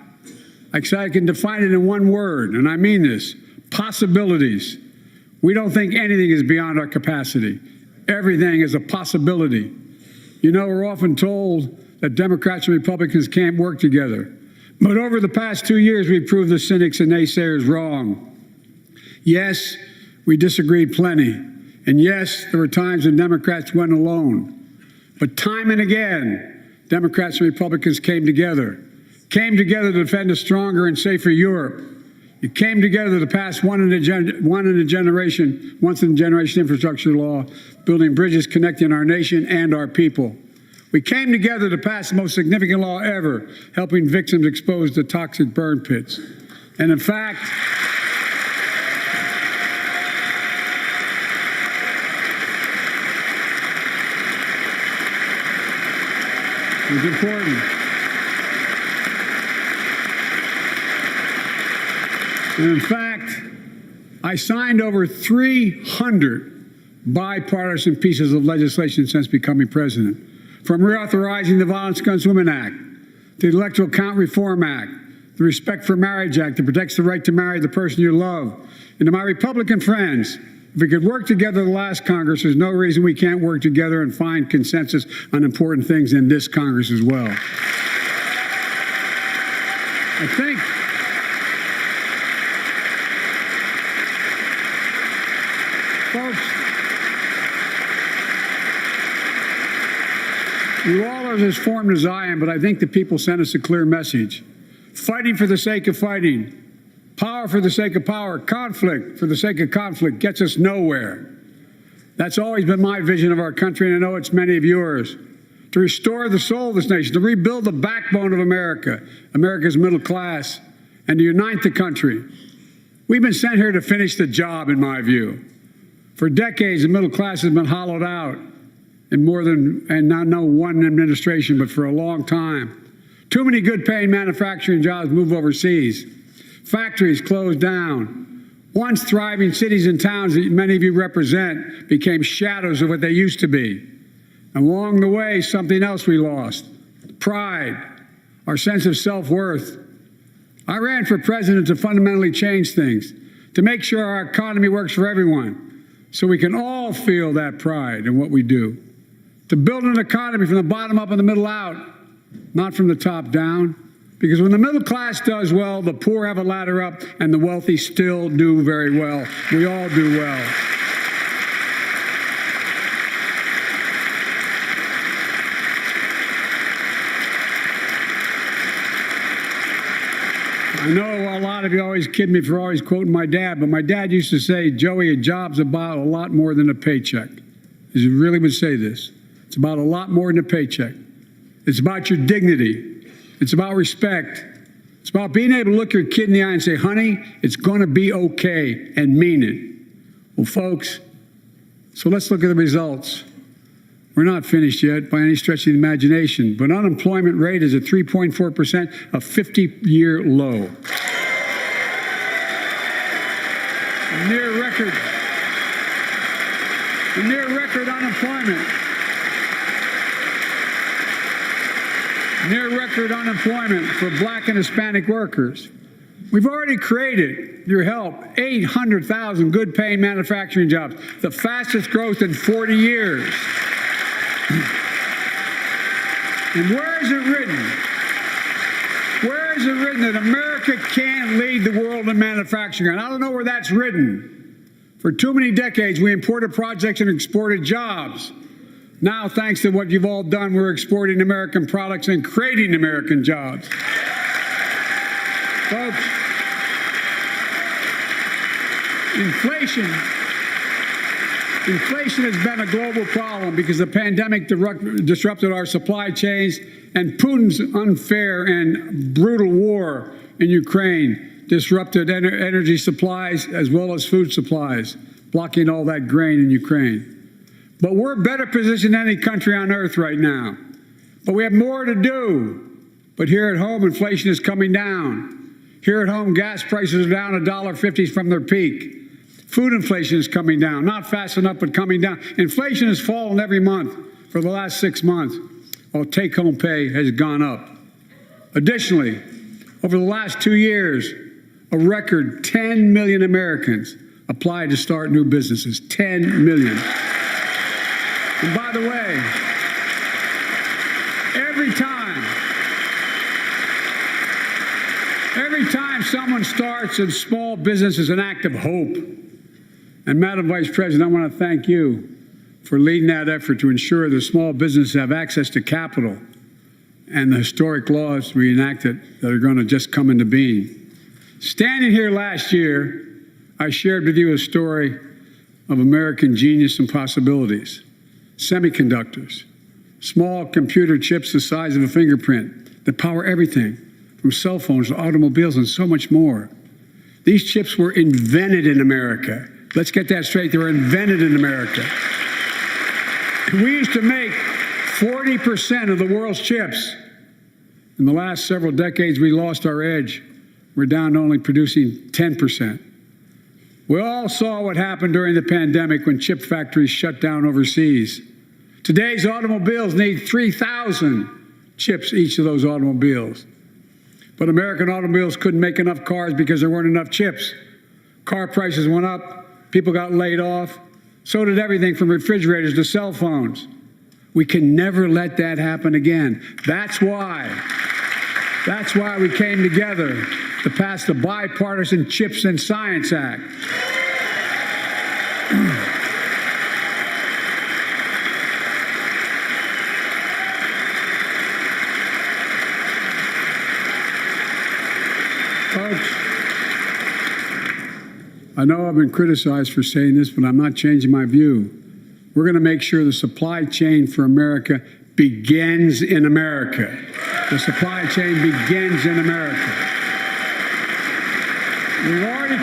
I can define it in one word, and I mean this: possibilities. We don't think anything is beyond our capacity. Everything is a possibility. You know, we're often told that Democrats and Republicans can't work together. But over the past 2 years, we've proved the cynics and naysayers wrong. Yes, we disagreed plenty. And yes, there were times when Democrats went alone. But time and again, Democrats and Republicans came together to defend a stronger and safer Europe. It came together to pass once in a generation infrastructure law, building bridges connecting our nation and our people. We came together to pass the most significant law ever, helping victims exposed to toxic burn pits. And in fact, it was important. And in fact, I signed over 300 bipartisan pieces of legislation since becoming president. From reauthorizing the Violence Against Women Act, to the Electoral Count Reform Act, the Respect for Marriage Act that protects the right to marry the person you love. And to my Republican friends, if we could work together the last Congress, there's no reason we can't work together and find consensus on important things in this Congress as well. I think folks, you all are as formed as I am, but I think the people sent us a clear message. Fighting for the sake of fighting, power for the sake of power, conflict for the sake of conflict gets us nowhere. That's always been my vision of our country, and I know it's many of yours. To restore the soul of this nation, to rebuild the backbone of America, America's middle class, and to unite the country. We've been sent here to finish the job, in my view. For decades, the middle class has been hollowed out in more than, and not no one administration, but for a long time. Too many good-paying manufacturing jobs move overseas. Factories closed down. Once thriving cities and towns that many of you represent became shadows of what they used to be. And along the way, something else we lost: pride, our sense of self-worth. I ran for president to fundamentally change things, to make sure our economy works for everyone, so we can all feel that pride in what we do. To build an economy from the bottom up and the middle out, not from the top down. Because when the middle class does well, the poor have a ladder up, and the wealthy still do very well. We all do well. I know a lot of you always kid me for always quoting my dad, but my dad used to say, "Joey, a job's about a lot more than a paycheck." He really would say this. It's about a lot more than a paycheck. It's about your dignity. It's about respect. It's about being able to look your kid in the eye and say, "Honey, it's going to be okay," and mean it. Well, folks, so let's look at the results. We're not finished yet by any stretch of the imagination, but unemployment rate is at 3.4%, a 50-year low. A near record unemployment. Near record unemployment for Black and Hispanic workers. We've already created, your help, 800,000 good-paying manufacturing jobs, the fastest growth in 40 years. And where is it written? Where is it written that America can't lead the world in manufacturing? And I don't know where that's written. For too many decades, we imported projects and exported jobs. Now, thanks to what you've all done, we're exporting American products and creating American jobs. Folks, Inflation has been a global problem because the pandemic disrupted our supply chains, and Putin's unfair and brutal war in Ukraine disrupted energy supplies as well as food supplies, blocking all that grain in Ukraine. But we're better positioned than any country on earth right now. But we have more to do. But here at home, inflation is coming down. Here at home, gas prices are down $1.50 from their peak. Food inflation is coming down, not fast enough, but coming down. Inflation has fallen every month for the last 6 months, while take-home pay has gone up. Additionally, over the last 2 years, a record 10 million Americans applied to start new businesses. 10 million. And by the way, every time someone starts a small business is an act of hope. And Madam Vice President, I want to thank you for leading that effort to ensure that small businesses have access to capital and the historic laws we enacted that are going to just come into being. Standing here last year, I shared with you a story of American genius and possibilities. Semiconductors, small computer chips the size of a fingerprint that power everything from cell phones to automobiles and so much more. These chips were invented in America. Let's get that straight. They were invented in America. We used to make 40% of the world's chips. In the last several decades, we lost our edge. We're down to only producing 10%. We all saw what happened during the pandemic when chip factories shut down overseas. Today's automobiles need 3,000 chips, each of those automobiles. But American automobiles couldn't make enough cars because there weren't enough chips. Car prices went up, people got laid off. So did everything from refrigerators to cell phones. We can never let that happen again. That's why we came together to pass the Bipartisan Chips and Science Act. Folks, I know I've been criticized for saying this, but I'm not changing my view. We're going to make sure the supply chain for America begins in America. The supply chain begins in America. We've already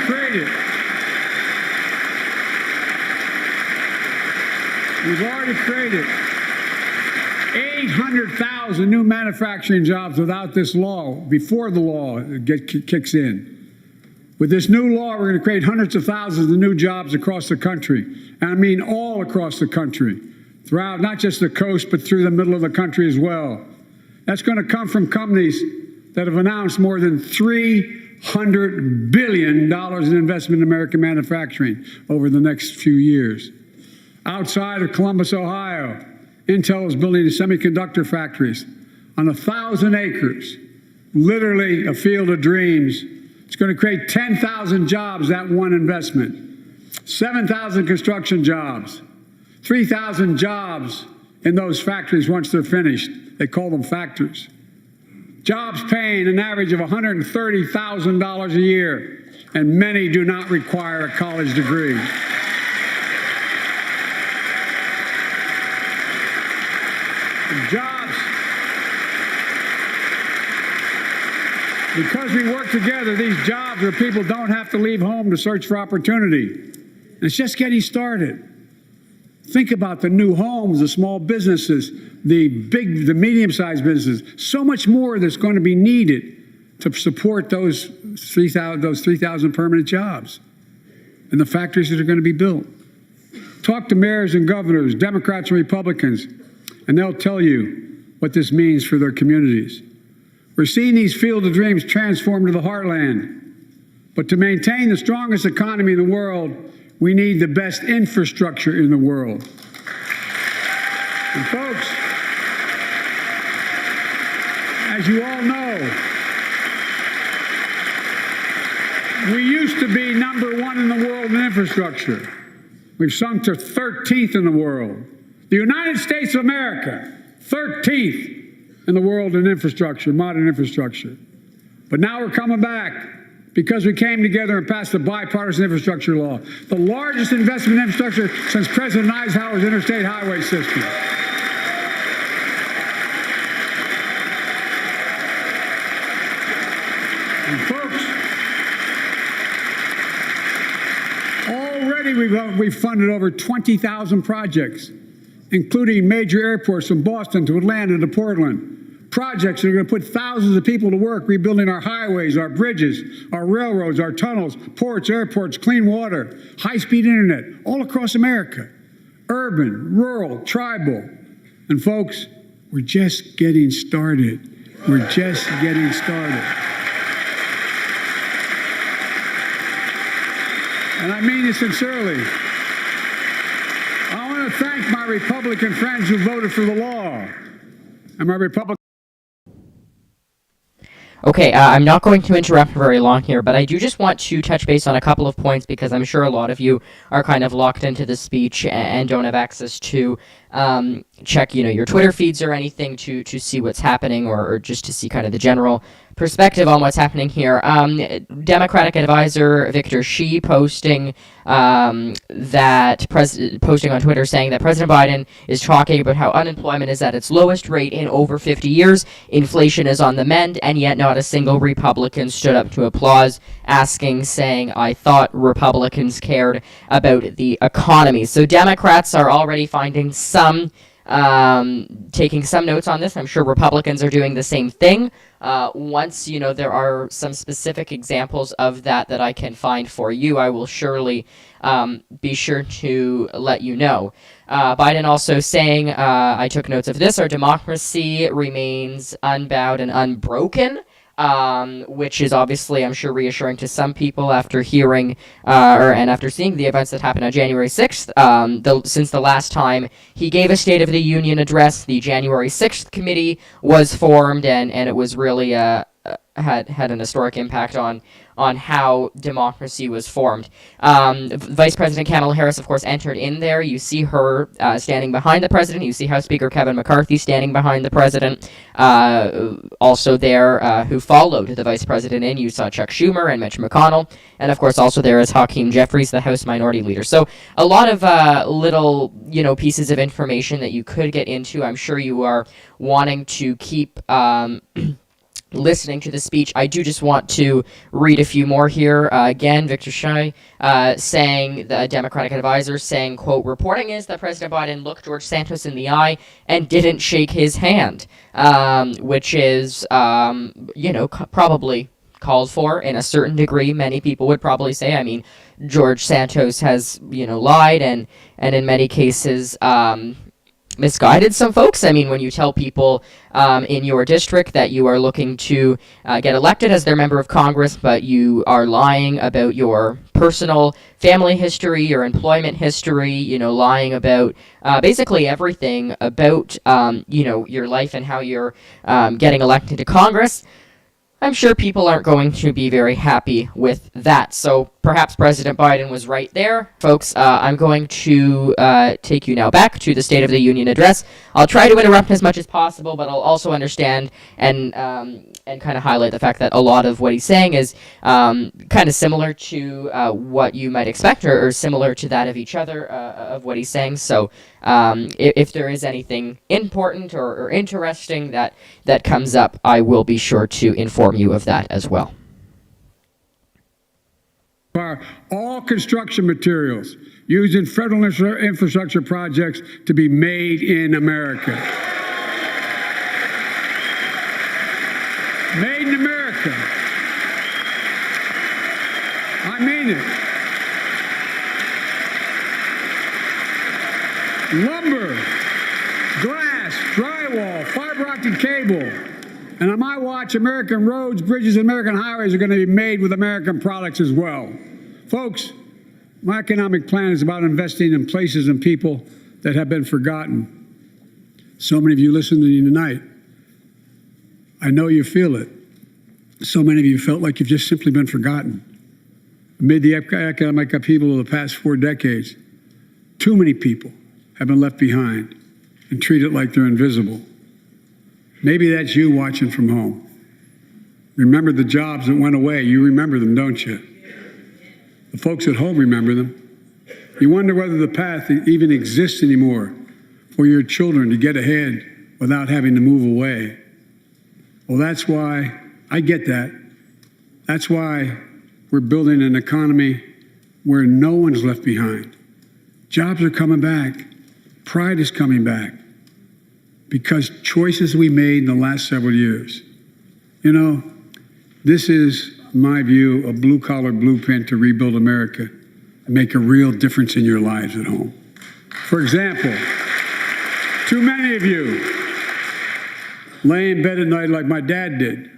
created 800,000 new manufacturing jobs without this law, before the law kicks in. With this new law, we're going to create hundreds of thousands of new jobs across the country. And I mean all across the country, throughout not just the coast, but through the middle of the country as well. That's going to come from companies that have announced more than $300 billion in investment in American manufacturing over the next few years. Outside of Columbus, Ohio, Intel is building semiconductor factories on 1,000 acres, literally a field of dreams. It's going to create 10,000 jobs, that one investment, 7,000 construction jobs, 3,000 jobs in those factories once they're finished. They call them factories. Jobs paying an average of $130,000 a year, and many do not require a college degree. Jobs. Because we work together, these jobs where people don't have to leave home to search for opportunity. And it's just getting started. Think about the new homes, the small businesses, the medium-sized businesses. So much more that's going to be needed to support those 3,000 permanent jobs and the factories that are going to be built. Talk to mayors and governors, Democrats and Republicans, and they'll tell you what this means for their communities. We're seeing these field of dreams transform to the heartland. But to maintain the strongest economy in the world, we need the best infrastructure in the world. And folks, as you all know, we used to be number one in the world in infrastructure. We've sunk to 13th in the world. The United States of America, 13th in the world in infrastructure, modern infrastructure. But now we're coming back because we came together and passed the bipartisan infrastructure law, the largest investment in infrastructure since President Eisenhower's interstate highway system. And folks, already we've funded over 20,000 projects, including major airports from Boston to Atlanta to Portland. Projects that are going to put thousands of people to work rebuilding our highways, our bridges, our railroads, our tunnels, ports, airports, clean water, high-speed internet, all across America. Urban, rural, tribal. And folks, we're just getting started. We're just getting started. And I mean it sincerely. I want to thank my Republican friends who voted for the law. And my Republican... Okay, I'm not going to interrupt very long here, but I do just want to touch base on a couple of points because I'm sure a lot of you are kind of locked into the speech and don't have access to check, your Twitter feeds or anything to see what's happening or just to see kind of the general perspective on what's happening here. Democratic advisor Victor Shi posting posting on Twitter saying that President Biden is talking about how unemployment is at its lowest rate in over 50 years, inflation is on the mend, and yet not a single Republican stood up to applause, saying, I thought Republicans cared about the economy. So Democrats are already finding taking some notes on this. I'm sure Republicans are doing the same thing. Once, there are some specific examples of that I can find for you, I will surely be sure to let you know. Biden also saying, I took notes of this, our democracy remains unbowed and unbroken. Which is obviously, I'm sure, reassuring to some people after hearing and after seeing the events that happened on January 6th. Since the last time he gave a State of the Union address, the January 6th committee was formed, and it was really had an historic impact on how democracy was formed. Vice President Kamala Harris, of course, entered in there. You see her standing behind the president. You see House Speaker Kevin McCarthy standing behind the president. Also there, who followed the vice president in, you saw Chuck Schumer and Mitch McConnell. And, of course, also there is Hakeem Jeffries, the House Minority Leader. So a lot of little, pieces of information that you could get into. I'm sure you are wanting to keep... listening to the speech. I do just want to read a few more here. Again, Victor Shi saying, the Democratic advisor saying, quote, reporting is that President Biden looked George Santos in the eye and didn't shake his hand, which is, probably called for in a certain degree. Many people would probably say, I mean, George Santos has, lied and in many cases, misguided some folks. I mean, when you tell people in your district that you are looking to get elected as their member of Congress, but you are lying about your personal family history, your employment history, lying about basically everything about, your life and how you're getting elected to Congress, I'm sure people aren't going to be very happy with that. So perhaps President Biden was right there. Folks, I'm going to take you now back to the State of the Union address. I'll try to interrupt as much as possible, but I'll also understand and kind of highlight the fact that a lot of what he's saying is kind of similar to what you might expect or similar to that of each other of what he's saying. So if there is anything important or interesting that comes up, I will be sure to inform you of that as well. All construction materials used in federal infrastructure projects to be made in America. Made in America. I mean it. Lumber, glass, drywall, fiber optic cable. And on my watch, American roads, bridges, and American highways are going to be made with American products as well. Folks, my economic plan is about investing in places and people that have been forgotten. So many of you listening to me tonight, I know you feel it. So many of you felt like you've just simply been forgotten. Amid the economic upheaval of the past 4 decades, too many people have been left behind and treated like they're invisible. Maybe that's you watching from home. Remember the jobs that went away. You remember them, don't you? The folks at home remember them. You wonder whether the path even exists anymore for your children to get ahead without having to move away. Well, that's why I get that. That's why we're building an economy where no one's left behind. Jobs are coming back. Pride is coming back because choices we made in the last several years. You know, this is, in my view, a blue-collar blueprint to rebuild America and make a real difference in your lives at home. For example, too many of you lay in bed at night like my dad did,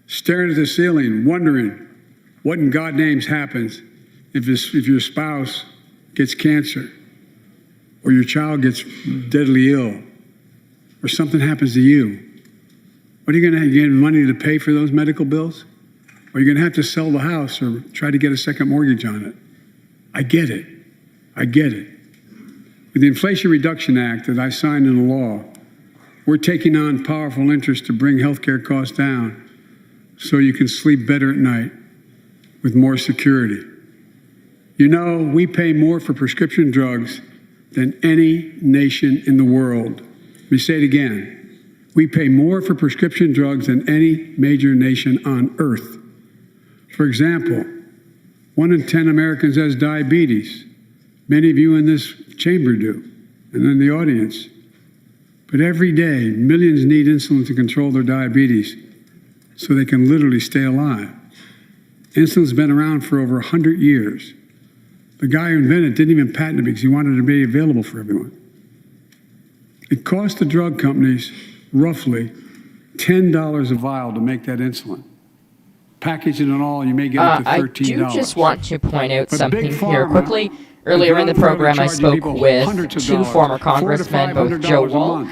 staring at the ceiling, wondering what in God's name happens if your spouse gets cancer, or your child gets deadly ill, or something happens to you. What are you going to get money to pay for those medical bills? Or are you going to have to sell the house or try to get a second mortgage on it? I get it. I get it. With the Inflation Reduction Act that I signed into law, we're taking on powerful interests to bring healthcare costs down so you can sleep better at night with more security. You know, we pay more for prescription drugs than any nation in the world. Let me say it again. We pay more for prescription drugs than any major nation on earth. For example, 1 in 10 Americans has diabetes. Many of you in this chamber do, and in the audience. But every day, millions need insulin to control their diabetes so they can literally stay alive. Insulin's been around for over 100 years. The guy who invented it didn't even patent it because he wanted it to be available for everyone. It cost the drug companies roughly $10 a vial to make that insulin. Packaging and all, you may get up to $13. I do just want to point out But something Big here Pharma, quickly. Earlier in the program, I spoke people with hundreds of two dollars, former $400 to congressmen, both $500 Joe a Walsh month.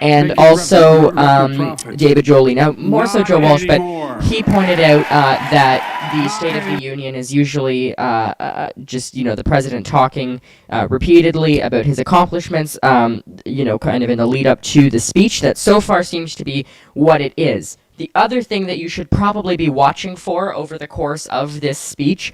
and Making also record profits. David Jolley. Now, more so Not Joe Walsh, but anymore. he pointed out that the State of the Union is usually just, the president talking repeatedly about his accomplishments, kind of in the lead up to the speech. That so far seems to be what it is. The other thing that you should probably be watching for over the course of this speech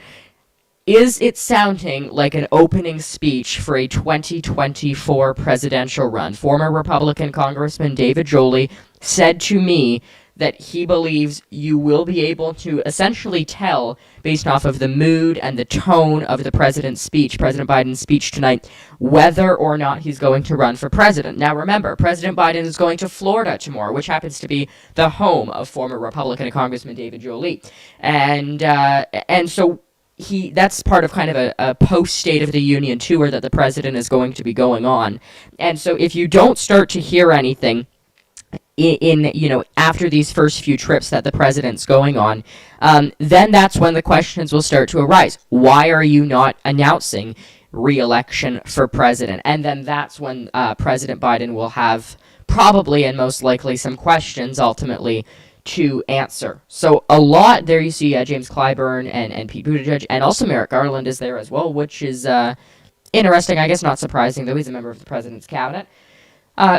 is it sounding like an opening speech for a 2024 presidential run. Former Republican Congressman David Jolley said to me that he believes you will be able to essentially tell, based off of the mood and the tone of the President Biden's speech tonight, whether or not he's going to run for president. Now remember, President Biden is going to Florida tomorrow, which happens to be the home of former Republican Congressman David Jolley. And so that's part of kind of a post-State of the Union tour that the president is going to be going on. And so if you don't start to hear anything after these first few trips that the president's going on, then that's when the questions will start to arise. Why are you not announcing re-election for president? And then that's when President Biden will have probably and most likely some questions ultimately to answer. So a lot there. You see James Clyburn and Pete Buttigieg, and also Merrick Garland is there as well, which is interesting. I guess not surprising, though he's a member of the president's cabinet.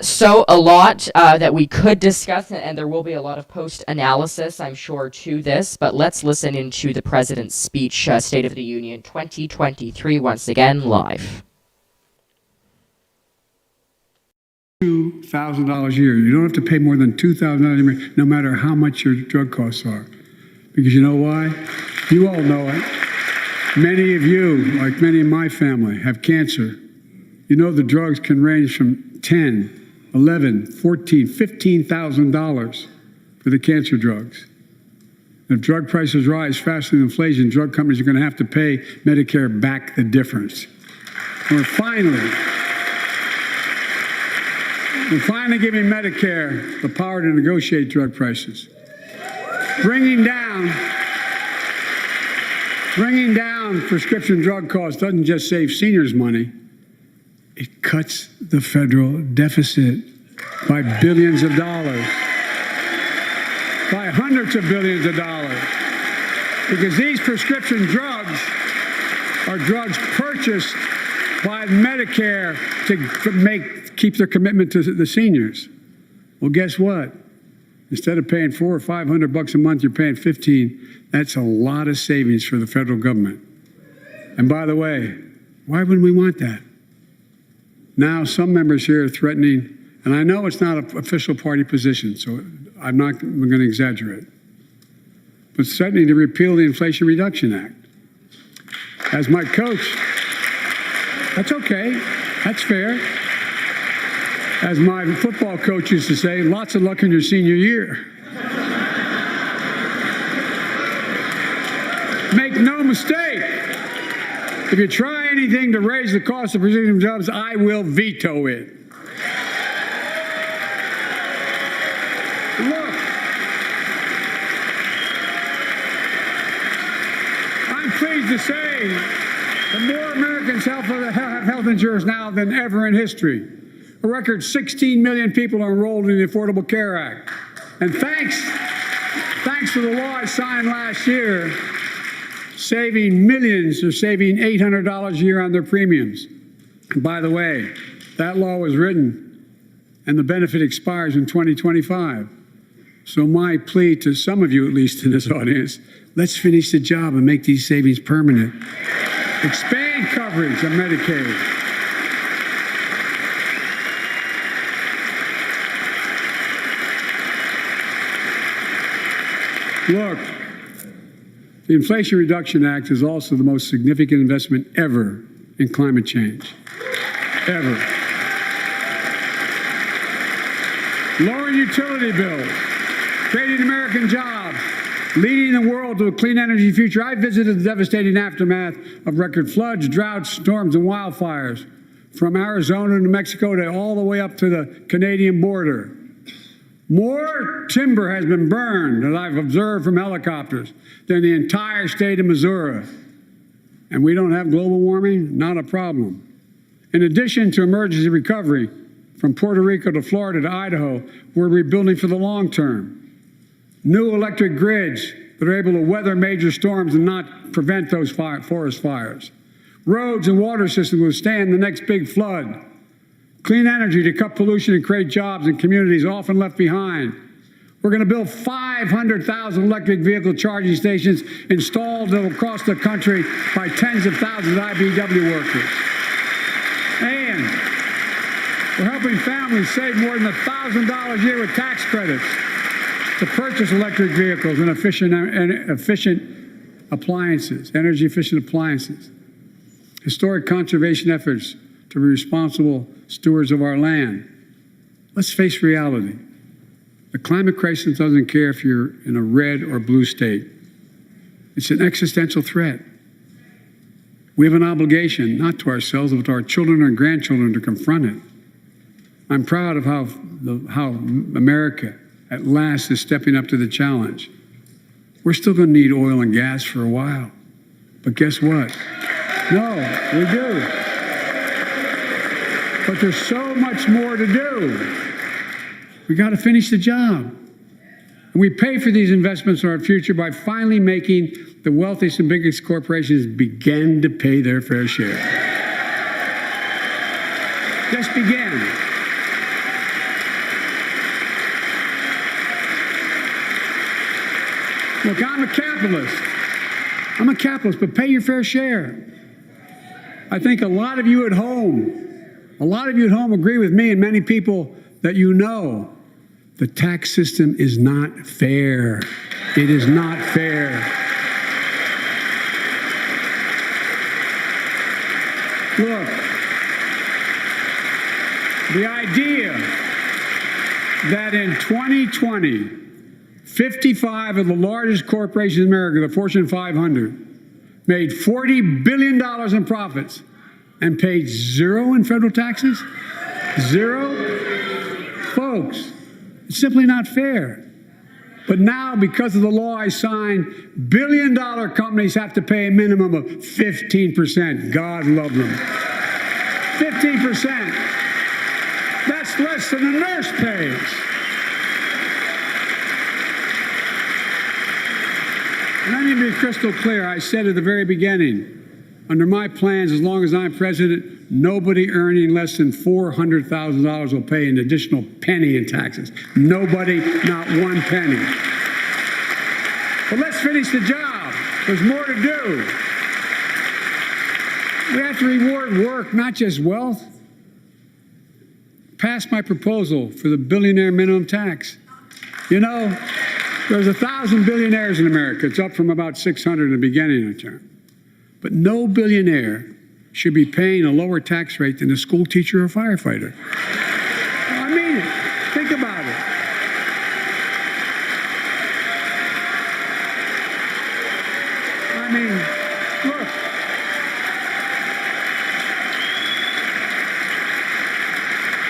So a lot that we could discuss, and there will be a lot of post-analysis, I'm sure, to this, but let's listen into the president's speech, State of the Union 2023, once again, live. $2,000 a year. You don't have to pay more than $2,000 a year, no matter how much your drug costs are. Because you know why? You all know it. Many of you, like many in my family, have cancer. You know the drugs can range from $10, $11, $14, $15,000 for the cancer drugs. If drug prices rise faster than inflation, drug companies are going to have to pay Medicare back the difference. We're finally giving Medicare the power to negotiate drug prices. Bringing down prescription drug costs doesn't just save seniors money. It cuts the federal deficit by billions of dollars, by hundreds of billions of dollars. Because these prescription drugs are drugs purchased by Medicare to keep their commitment to the seniors. Well, guess what? Instead of paying $400 or $500 a month, you're paying $15. That's a lot of savings for the federal government. And by the way, why wouldn't we want that? Now, some members here are threatening, and I know it's not an official party position, so I'm going to exaggerate, but threatening to repeal the Inflation Reduction Act. As my coach, that's okay, that's fair. As my football coach used to say, lots of luck in your senior year. Make no mistake, if you try anything to raise the cost of producing jobs, I will veto it. Look, I'm pleased to say that more Americans have health insurance now than ever in history. A record 16 million people are enrolled in the Affordable Care Act. And thanks to the law I signed last year, saving millions are saving $800 a year on their premiums. And by the way, that law was written and the benefit expires in 2025. So my plea to some of you, at least in this audience, let's finish the job and make these savings permanent. Expand coverage of Medicaid. Look, the Inflation Reduction Act is also the most significant investment ever in climate change. Ever. Lowering utility bills, creating American jobs, leading the world to a clean energy future. I visited the devastating aftermath of record floods, droughts, storms, and wildfires from Arizona to Mexico to all the way up to the Canadian border. More timber has been burned, that I've observed from helicopters, than the entire state of Missouri. And we don't have global warming? Not a problem. In addition to emergency recovery, from Puerto Rico to Florida to Idaho, we're rebuilding for the long term. New electric grids that are able to weather major storms and not prevent those forest fires. Roads and water systems withstand the next big flood. Clean energy to cut pollution and create jobs in communities often left behind. We're going to build 500,000 electric vehicle charging stations installed across the country by tens of thousands of IBEW workers. And we're helping families save more than $1,000 a year with tax credits to purchase electric vehicles and efficient appliances, energy-efficient appliances. Historic conservation efforts to be responsible stewards of our land. Let's face reality. The climate crisis doesn't care if you're in a red or blue state. It's an existential threat. We have an obligation, not to ourselves, but to our children and grandchildren, to confront it. I'm proud of how America at last is stepping up to the challenge. We're still going to need oil and gas for a while. But guess what? No, we do. But there's so much more to do. We got to finish the job. And we pay for these investments in our future by finally making the wealthiest and biggest corporations begin to pay their fair share. Just begin. Look, I'm a capitalist. I'm a capitalist, but pay your fair share. I think a lot of you at home agree with me and many people that you know. The tax system is not fair. It is not fair. Look, the idea that in 2020, 55 of the largest corporations in America, the Fortune 500, made $40 billion in profits and paid zero in federal taxes? Zero? Folks, it's simply not fair. But now, because of the law I signed, billion-dollar companies have to pay a minimum of 15%. God love them. 15%. That's less than a nurse pays. And let me be crystal clear. I said at the very beginning, under my plans, as long as I'm president, nobody earning less than $400,000 will pay an additional penny in taxes. Nobody, not one penny. But let's finish the job. There's more to do. We have to reward work, not just wealth. Pass my proposal for the billionaire minimum tax. You know, there's 1,000 billionaires in America. It's up from about 600 in the beginning of the term. But no billionaire should be paying a lower tax rate than a school teacher or firefighter. I mean it. Think about it. I mean, look.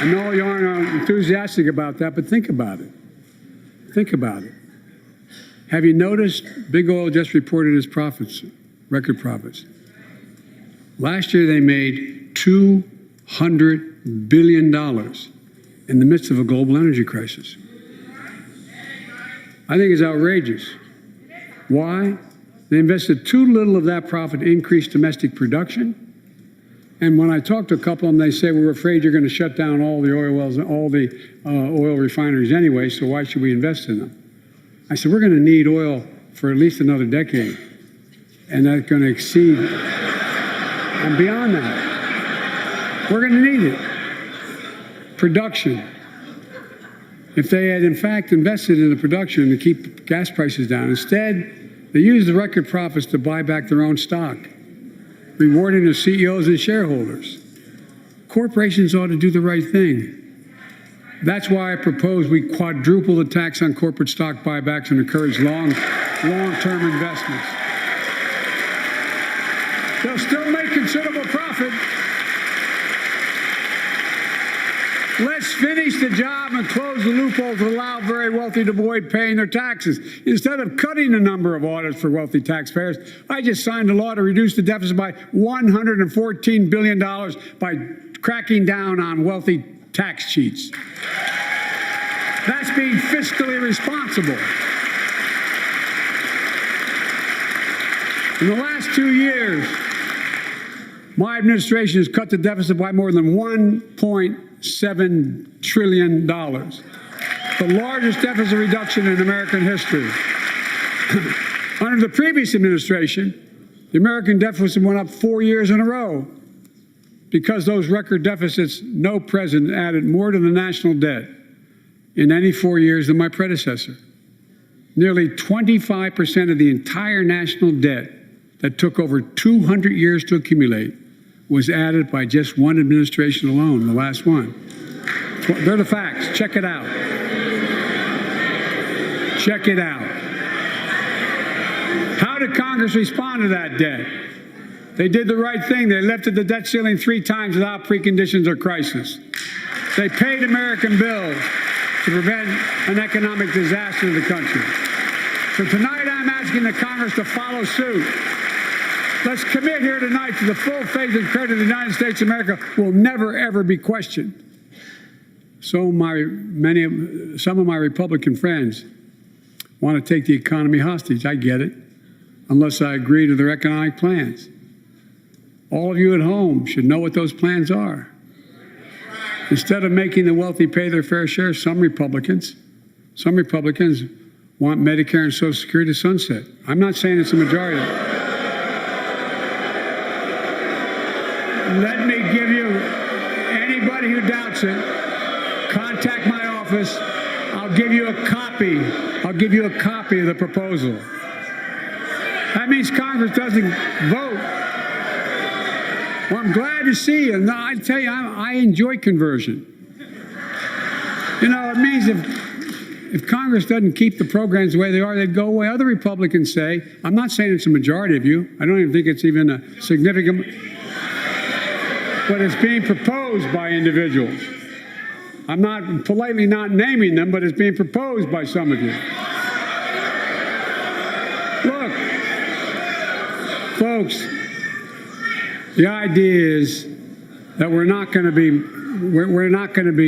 I know you aren't enthusiastic about that, but think about it. Think about it. Have you noticed Big Oil just reported its profits, record profits? Last year they made $200 billion in the midst of a global energy crisis. I think it's outrageous. Why? They invested too little of that profit to increase domestic production. And when I talk to a couple of them, they say, we're afraid you're going to shut down all the oil wells and all the oil refineries anyway, so why should we invest in them? I said, we're going to need oil for at least another decade. And that's going to exceed, and beyond that, we're going to need it. Production. If they had, in fact, invested in the production to keep gas prices down, instead, they used the record profits to buy back their own stock, rewarding the CEOs and shareholders. Corporations ought to do the right thing. That's why I propose we quadruple the tax on corporate stock buybacks and encourage long-term investments. They'll still make considerable profit. Let's finish the job and close the loophole to allow very wealthy to avoid paying their taxes. Instead of cutting the number of audits for wealthy taxpayers, I just signed a law to reduce the deficit by $114 billion by cracking down on wealthy tax cheats. That's being fiscally responsible. In the last 2 years, my administration has cut the deficit by more than $1.7 trillion, the largest deficit reduction in American history. Under the previous administration, the American deficit went up 4 years in a row. Because those record deficits, no president added more to the national debt in any 4 years than my predecessor. Nearly 25% of the entire national debt that took over 200 years to accumulate was added by just one administration alone, the last one. They're the facts. Check it out. Check it out. How did Congress respond to that debt? They did the right thing. They lifted the debt ceiling 3 times without preconditions or crisis. They paid American bills to prevent an economic disaster in the country. So tonight I'm asking the Congress to follow suit. Let's commit here tonight to the full faith and credit of the United States of America will never, ever be questioned. Some of my Republican friends want to take the economy hostage. I get it, unless I agree to their economic plans. All of you at home should know what those plans are. Instead of making the wealthy pay their fair share, some Republicans want Medicare and Social Security to sunset. I'm not saying it's a majority. Let me give you, anybody who doubts it, contact my office. I'll give you a copy. I'll give you a copy of the proposal. That means Congress doesn't vote. Well, I'm glad to see you. And I tell you, I enjoy conversion. You know, it means if Congress doesn't keep the programs the way they are, they'd go away. Other Republicans say, I'm not saying it's a majority of you. I don't even think it's even a significant, but it's being proposed by individuals. I'm not politely not naming them, but it's being proposed by some of you. Look, folks, the idea is that we're not going to be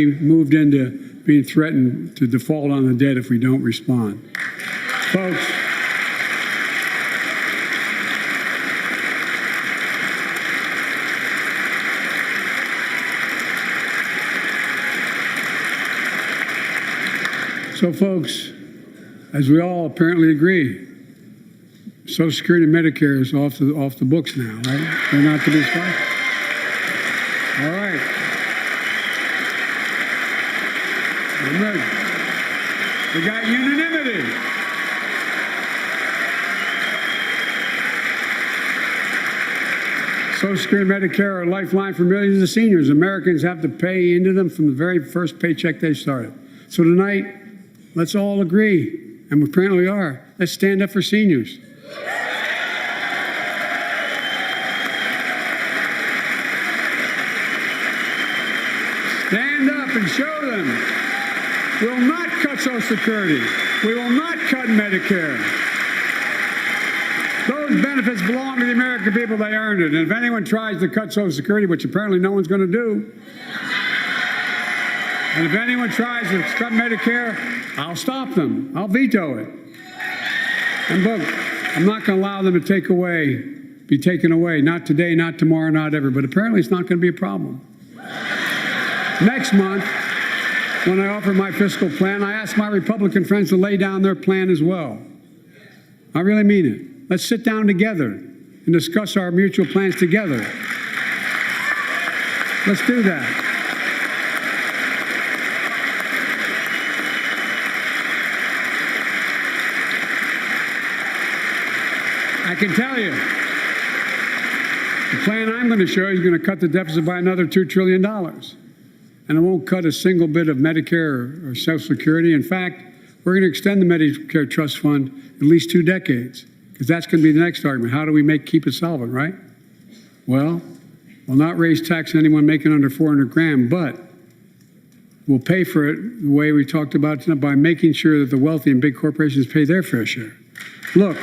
moved into being threatened to default on the debt if we don't respond. Folks, So, folks, as we all apparently agree, Social Security and Medicare is off the books now, right? They're not to be spent. All right. I'm ready. We got unanimity. Social Security and Medicare are a lifeline for millions of seniors. Americans have to pay into them from the very first paycheck they started. So tonight, let's all agree, and we apparently are, let's stand up for seniors. Stand up and show them. We will not cut Social Security. We will not cut Medicare. Those benefits belong to the American people. They earned it. And if anyone tries to cut Social Security, which apparently no one's going to do, and if anyone tries to cut Medicare, I'll stop them. I'll veto it. And look, I'm not going to allow them to be taken away. Not today, not tomorrow, not ever. But apparently it's not going to be a problem. Next month, when I offer my fiscal plan, I ask my Republican friends to lay down their plan as well. I really mean it. Let's sit down together and discuss our mutual plans together. Let's do that. I can tell you, the plan I'm going to show you is going to cut the deficit by another $2 trillion. And it won't cut a single bit of Medicare or Social Security. In fact, we're going to extend the Medicare Trust Fund at least 2 decades, because that's going to be the next argument. How do we keep it solvent, right? Well, we'll not raise tax on anyone making under 400 grand, but we'll pay for it the way we talked about tonight, by making sure that the wealthy and big corporations pay their fair share. Look.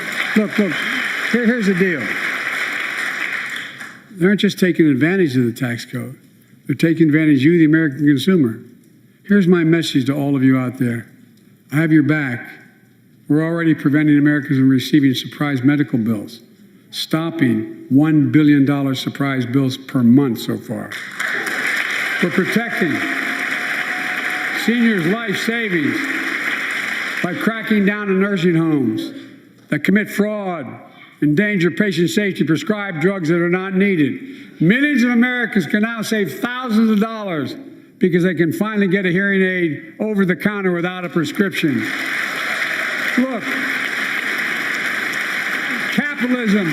Here's the deal. They aren't just taking advantage of the tax code. They're taking advantage of you, the American consumer. Here's my message to all of you out there. I have your back. We're already preventing Americans from receiving surprise medical bills, stopping $1 billion surprise bills per month so far. We're protecting seniors' life savings by cracking down on nursing homes that commit fraud, endanger patient safety, prescribe drugs that are not needed. Millions of Americans can now save thousands of dollars because they can finally get a hearing aid over the counter without a prescription. Look, capitalism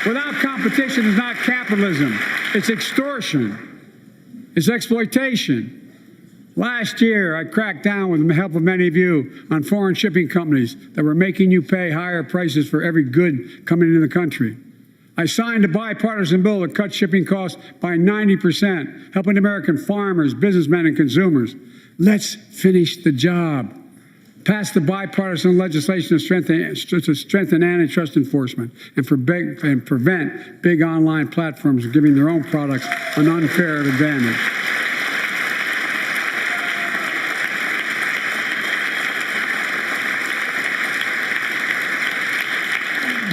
without competition is not capitalism. It's extortion. It's exploitation. Last year, I cracked down with the help of many of you on foreign shipping companies that were making you pay higher prices for every good coming into the country. I signed a bipartisan bill to cut shipping costs by 90%, helping American farmers, businessmen, and consumers. Let's finish the job. Pass the bipartisan legislation to strengthen antitrust enforcement and prevent big online platforms from giving their own products an unfair advantage.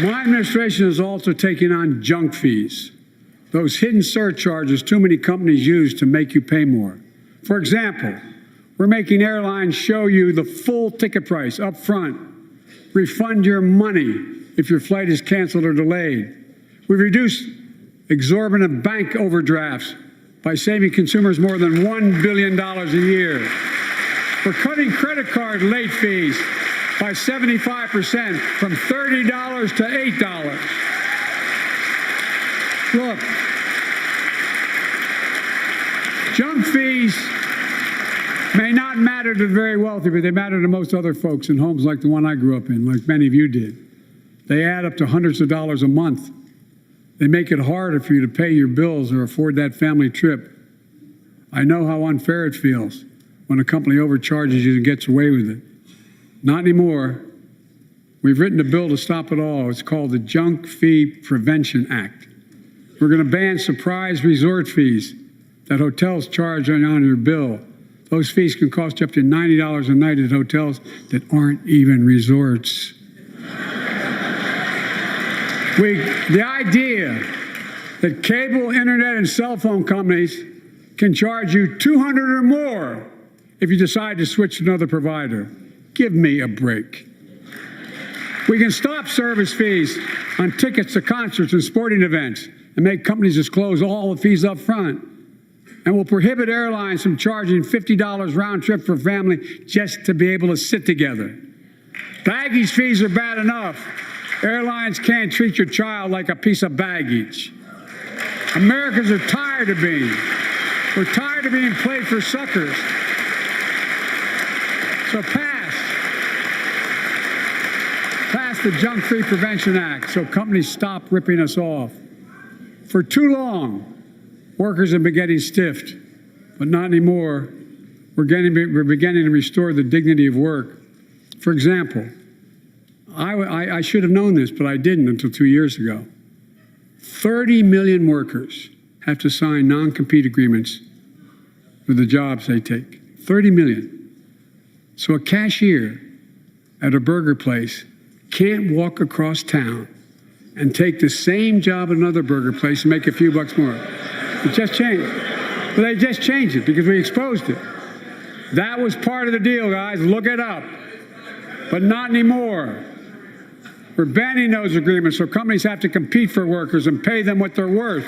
My administration is also taking on junk fees, those hidden surcharges too many companies use to make you pay more. For example, we're making airlines show you the full ticket price up front, refund your money if your flight is canceled or delayed. We've reduced exorbitant bank overdrafts by saving consumers more than $1 billion a year. We're cutting credit card late fees by 75%, from $30 to $8. Look, junk fees may not matter to the very wealthy, but they matter to most other folks in homes like the one I grew up in, like many of you did. They add up to hundreds of dollars a month. They make it harder for you to pay your bills or afford that family trip. I know how unfair it feels when a company overcharges you and gets away with it. Not anymore. We've written a bill to stop it all. It's called the Junk Fee Prevention Act. We're going to ban surprise resort fees that hotels charge on your bill. Those fees can cost you up to $90 a night at hotels that aren't even resorts. The idea that cable, internet, and cell phone companies can charge you $200 or more if you decide to switch to another provider. Give me a break. We can stop service fees on tickets to concerts and sporting events and make companies disclose all the fees up front. And we'll prohibit airlines from charging $50 round trip for family just to be able to sit together. Baggage fees are bad enough. Airlines can't treat your child like a piece of baggage. Americans are tired of being. We're tired of being played for suckers. So pass the Junk-Free Prevention Act so companies stop ripping us off. For too long, workers have been getting stiffed, but not anymore. We're beginning to restore the dignity of work. For example, I should have known this, but I didn't until 2 years ago. 30 million workers have to sign non-compete agreements for the jobs they take. 30 million. So a cashier at a burger place can't walk across town and take the same job at another burger place and make a few bucks more. It just changed. But they just changed it because we exposed it. That was part of the deal, guys. Look it up. But not anymore. We're banning those agreements so companies have to compete for workers and pay them what they're worth.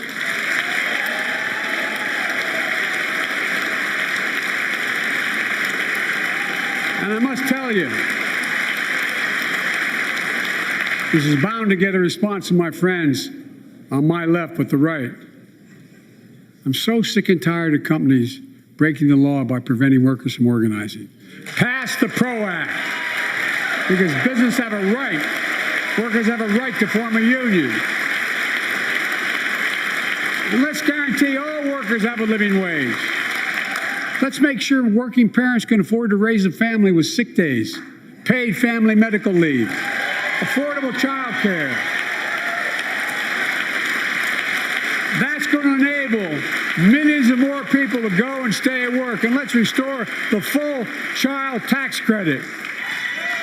And I must tell you, this is bound to get a response from my friends on my left but the right. I'm so sick and tired of companies breaking the law by preventing workers from organizing. Pass the PRO Act, because businesses have a right, workers have a right to form a union. And let's guarantee all workers have a living wage. Let's make sure working parents can afford to raise a family with sick days, paid family medical leave, affordable child care. That's going to enable millions of more people to go and stay at work. And let's restore the full child tax credit,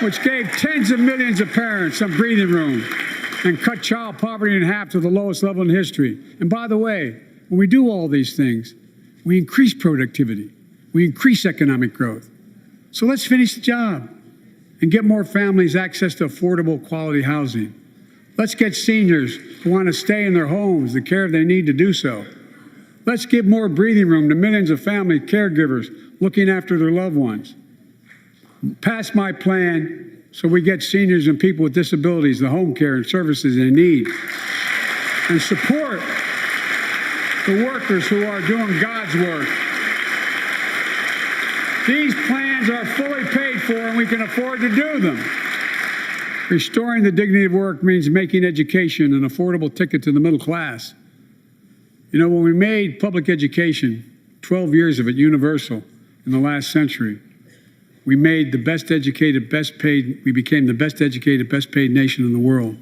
which gave tens of millions of parents some breathing room and cut child poverty in half to the lowest level in history. And by the way, when we do all these things, we increase productivity. We increase economic growth. So let's finish the job and get more families access to affordable, quality housing. Let's get seniors who want to stay in their homes the care they need to do so. Let's give more breathing room to millions of family caregivers looking after their loved ones. Pass my plan so we get seniors and people with disabilities the home care and services they need. And support the workers who are doing God's work. These plans are fully paid for and we can afford to do them. Restoring the dignity of work means making education an affordable ticket to the middle class. You know, when we made public education, 12 years of it universal in the last century, we made the best educated, best paid, we became the best educated, best paid nation in the world.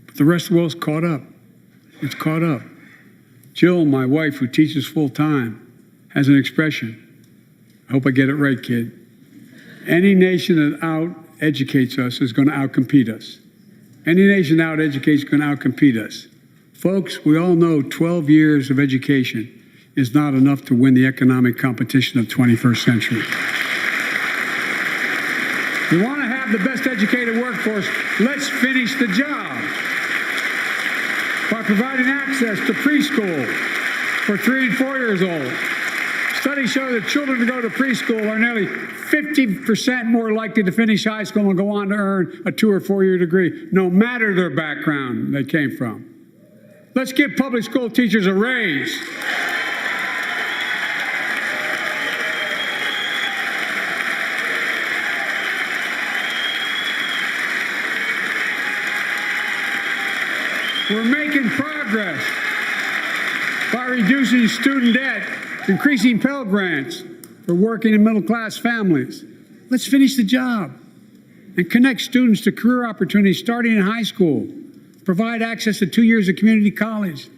But the rest of the world's caught up. It's caught up. Jill, my wife, who teaches full time, has an expression. I hope I get it right, kid. Any nation that out-educates us is going to out-compete us. Any nation that out-educates is going to out-compete us. Folks, we all know 12 years of education is not enough to win the economic competition of the 21st century. We want to have the best educated workforce. Let's finish the job by providing access to preschool for 3 and 4 years old. Studies show that children who go to preschool are nearly 50% more likely to finish high school and go on to earn a 2 or 4 year degree, no matter their background they came from. Let's give public school teachers a raise. We're making progress by reducing student debt, increasing Pell Grants for working and middle-class families. Let's finish the job and connect students to career opportunities starting in high school. Provide access to 2 years of community college,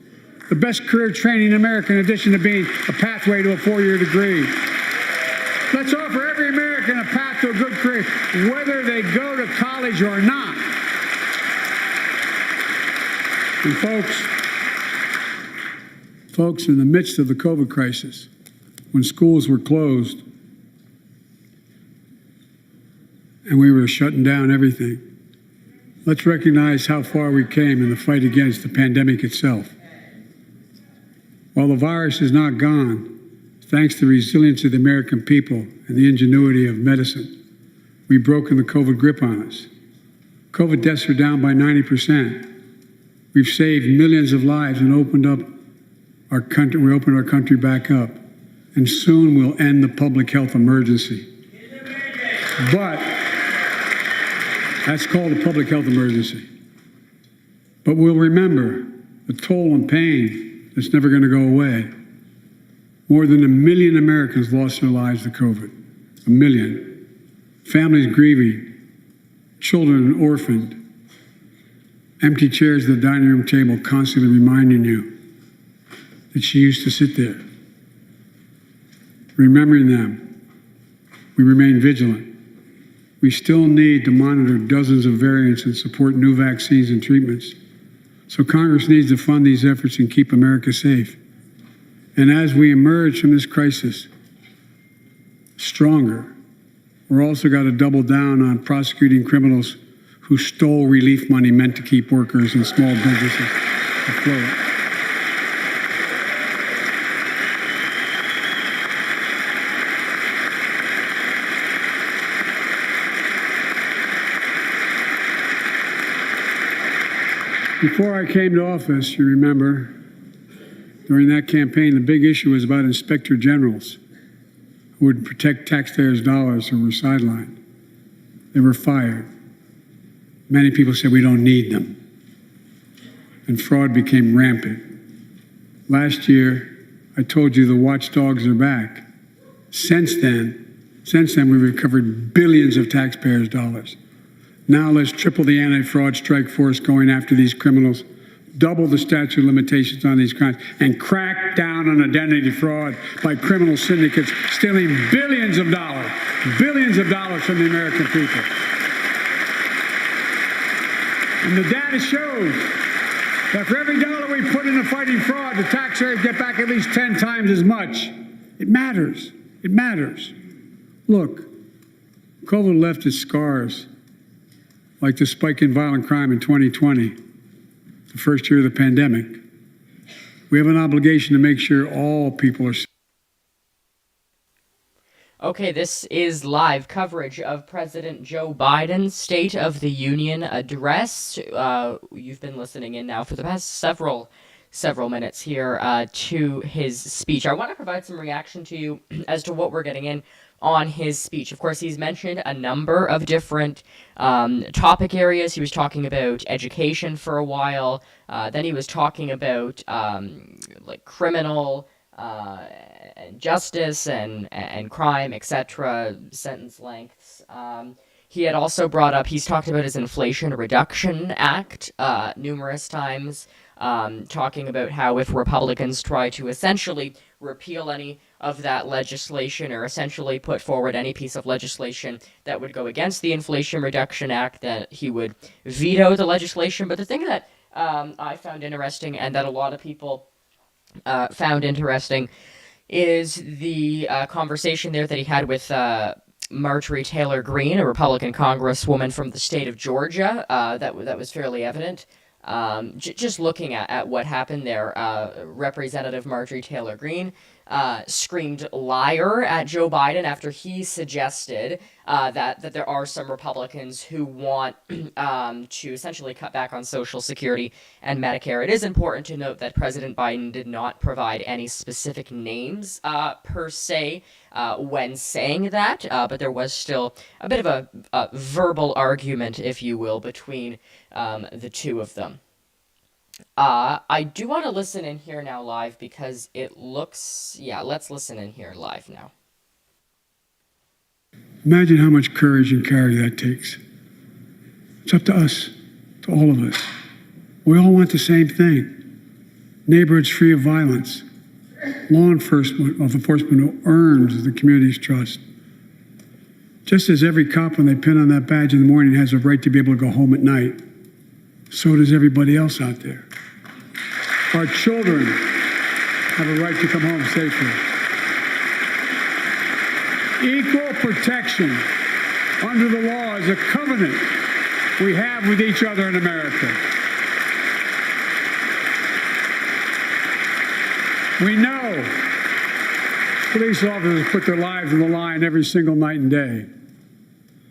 the best career training in America, in addition to being a pathway to a 4-year degree. Let's offer every American a path to a good career, whether they go to college or not. And folks, in the midst of the COVID crisis, when schools were closed, and we were shutting down everything. Let's recognize how far we came in the fight against the pandemic itself. While the virus is not gone, thanks to the resilience of the American people and the ingenuity of medicine, we've broken the COVID grip on us. COVID deaths are down by 90%. We've saved millions of lives and opened up our country. We opened our country back up, and soon we'll end the public health emergency. But that's called a public health emergency. But we'll remember the toll and pain that's never going to go away. More than 1 million Americans lost their lives to COVID. 1 million. Families grieving, children orphaned, empty chairs at the dining room table constantly reminding you that she used to sit there. Remembering them, we remain vigilant. We still need to monitor dozens of variants and support new vaccines and treatments. So Congress needs to fund these efforts and keep America safe. And as we emerge from this crisis stronger, we're also got to double down on prosecuting criminals who stole relief money meant to keep workers and small businesses afloat. Before I came to office, you remember, during that campaign, the big issue was about inspector generals who would protect taxpayers' dollars who were sidelined. They were fired. Many people said we don't need them. And fraud became rampant. Last year, I told you the watchdogs are back. Since then, we've recovered billions of taxpayers' dollars. Now let's triple the anti-fraud strike force going after these criminals, double the statute of limitations on these crimes, and crack down on identity fraud by criminal syndicates stealing billions of dollars from the American people. And the data shows that for every dollar we put into fighting fraud, the taxpayers get back at least 10 times as much. It matters. It matters. Look, COVID left its scars, like the spike in violent crime in 2020, the first year of the pandemic. We have an obligation to make sure all people are safe. Okay, this is live coverage of President Joe Biden's State of the Union address. You've been listening in now for the past several minutes here to his speech. I want to provide some reaction to you as to what we're getting in on his speech. Of course, he's mentioned a number of different topic areas. He was talking about education for a while. Then he was talking about like criminal justice and crime, etc., sentence lengths. He had also brought up, he's talked about his Inflation Reduction Act numerous times, talking about how if Republicans try to essentially repeal any of that legislation or essentially put forward any piece of legislation that would go against the Inflation Reduction Act, that he would veto the legislation. But the thing that I found interesting, and that a lot of people found interesting, is the conversation there that he had with Marjorie Taylor Greene, a Republican congresswoman from the state of Georgia. That was fairly evident. Just looking at what happened there, Representative Marjorie Taylor Greene screamed liar at Joe Biden after he suggested that there are some Republicans who want to essentially cut back on Social Security and Medicare. It is important to note that President Biden did not provide any specific names per se when saying that, but there was still a bit of a verbal argument, if you will, between the two of them. I do want to listen in here now live because it looks, let's listen in here live now. Imagine how much courage and character that takes. It's up to us, to all of us. We all want the same thing. Neighborhoods free of violence. Law enforcement who earns the community's trust. Just as every cop, when they pin on that badge in the morning, has a right to be able to go home at night, so does everybody else out there. Our children have a right to come home safely. Equal protection under the law is a covenant we have with each other in America. We know police officers put their lives on the line every single night and day.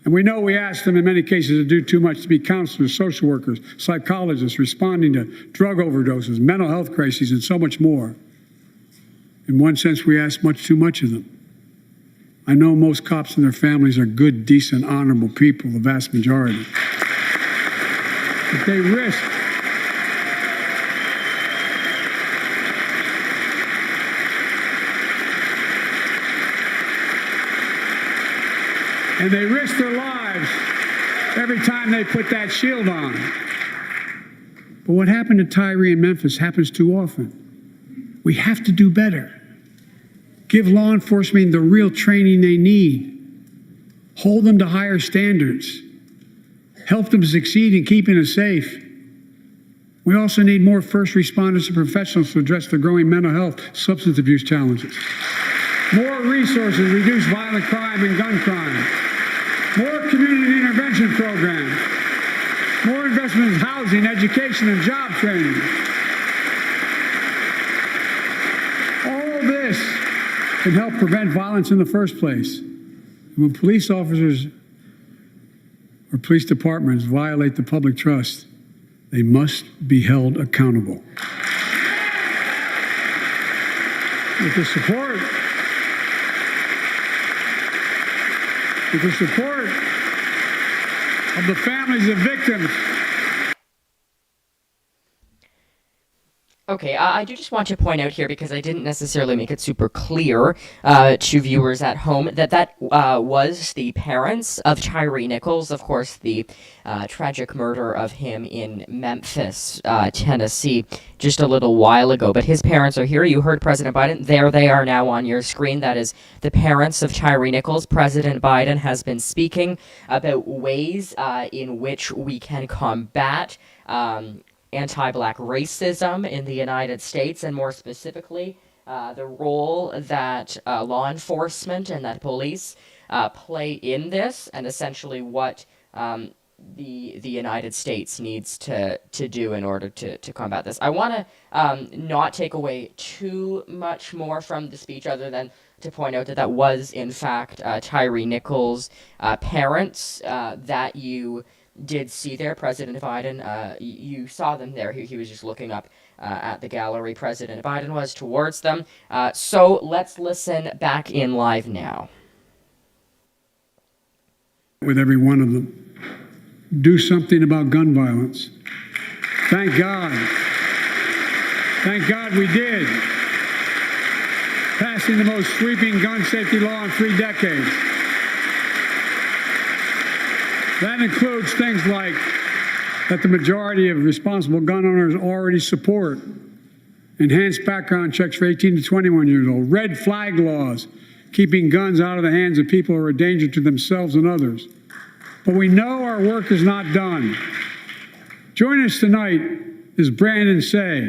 And we know we ask them in many cases to do too much, to be counselors, social workers, psychologists, responding to drug overdoses, mental health crises, and so much more. In one sense, we ask much too much of them. I know most cops and their families are good, decent, honorable people, the vast majority. But they risk and they risk their lives every time they put that shield on. But what happened to Tyree in Memphis happens too often. We have to do better. Give law enforcement the real training they need. Hold them to higher standards. Help them succeed in keeping us safe. We also need more first responders and professionals to address the growing mental health, substance abuse challenges. More resources to reduce violent crime and gun crime. More community intervention programs. More investment in housing, education, and job training. All this can help prevent violence in the first place. And when police officers or police departments violate the public trust, they must be held accountable. With the support of the families of victims. Okay, I do just want to point out here, because I didn't necessarily make it super clear to viewers at home, that was the parents of Tyree Nichols, of course, the tragic murder of him in Memphis, Tennessee, just a little while ago. But his parents are here. You heard President Biden. There they are now on your screen. That is the parents of Tyree Nichols. President Biden has been speaking about ways in which we can combat anti-Black racism in the United States, and more specifically, the role that law enforcement and that police play in this, and essentially what the United States needs to do in order to combat this. I want to not take away too much more from the speech, other than to point out that was, in fact, Tyree Nichols' parents that you did see there. President Biden, you saw them there. He was just looking up at the gallery. President Biden was towards them. So let's listen back in live now. With every one of them. Do something about gun violence. Thank God. Thank God we did. Passing the most sweeping gun safety law in 3 decades. That includes things like that the majority of responsible gun owners already support. Enhanced background checks for 18 to 21 years old. Red flag laws, keeping guns out of the hands of people who are a danger to themselves and others. But we know our work is not done. Joining us tonight is Brandon Say,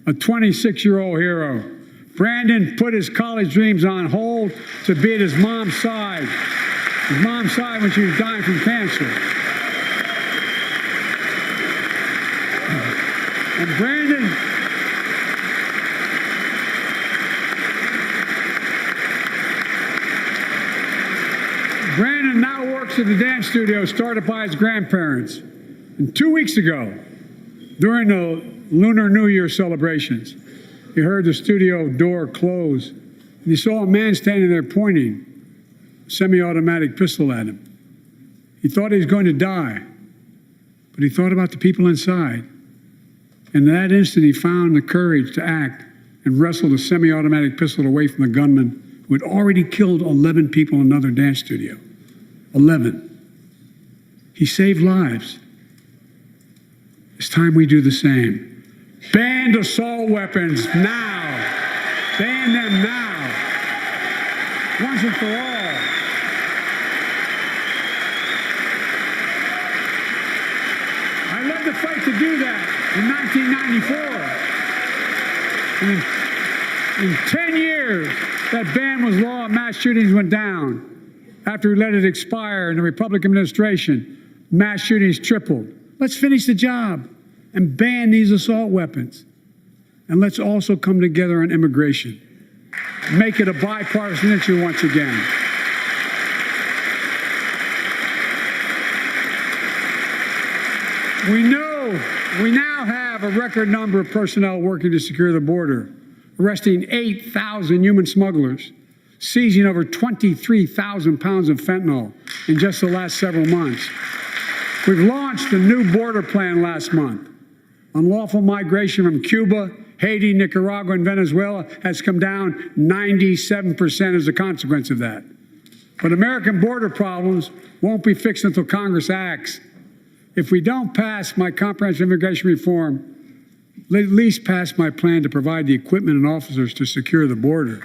a 26-year-old hero. Brandon put his college dreams on hold to be at his mom's side. His mom died when she was dying from cancer. And Brandon now works at the dance studio started by his grandparents. And 2 weeks ago, during the Lunar New Year celebrations, he heard the studio door close, and he saw a man standing there pointing semi-automatic pistol at him. He thought he was going to die, but he thought about the people inside. And in that instant, he found the courage to act and wrestled a semi-automatic pistol away from the gunman who had already killed 11 people in another dance studio. 11. He saved lives. It's time we do the same. Ban assault weapons now. Ban them now. Once and for all. The fight to do that in 1994. In 10 years, that ban was law and mass shootings went down. After we let it expire in the Republican administration, mass shootings tripled. Let's finish the job and ban these assault weapons. And let's also come together on immigration. Make it a bipartisan issue once again. We now have a record number of personnel working to secure the border, arresting 8,000 human smugglers, seizing over 23,000 pounds of fentanyl in just the last several months. We've launched a new border plan last month. Unlawful migration from Cuba, Haiti, Nicaragua, and Venezuela has come down 97% as a consequence of that. But American border problems won't be fixed until Congress acts. If we don't pass my comprehensive immigration reform, at least pass my plan to provide the equipment and officers to secure the border.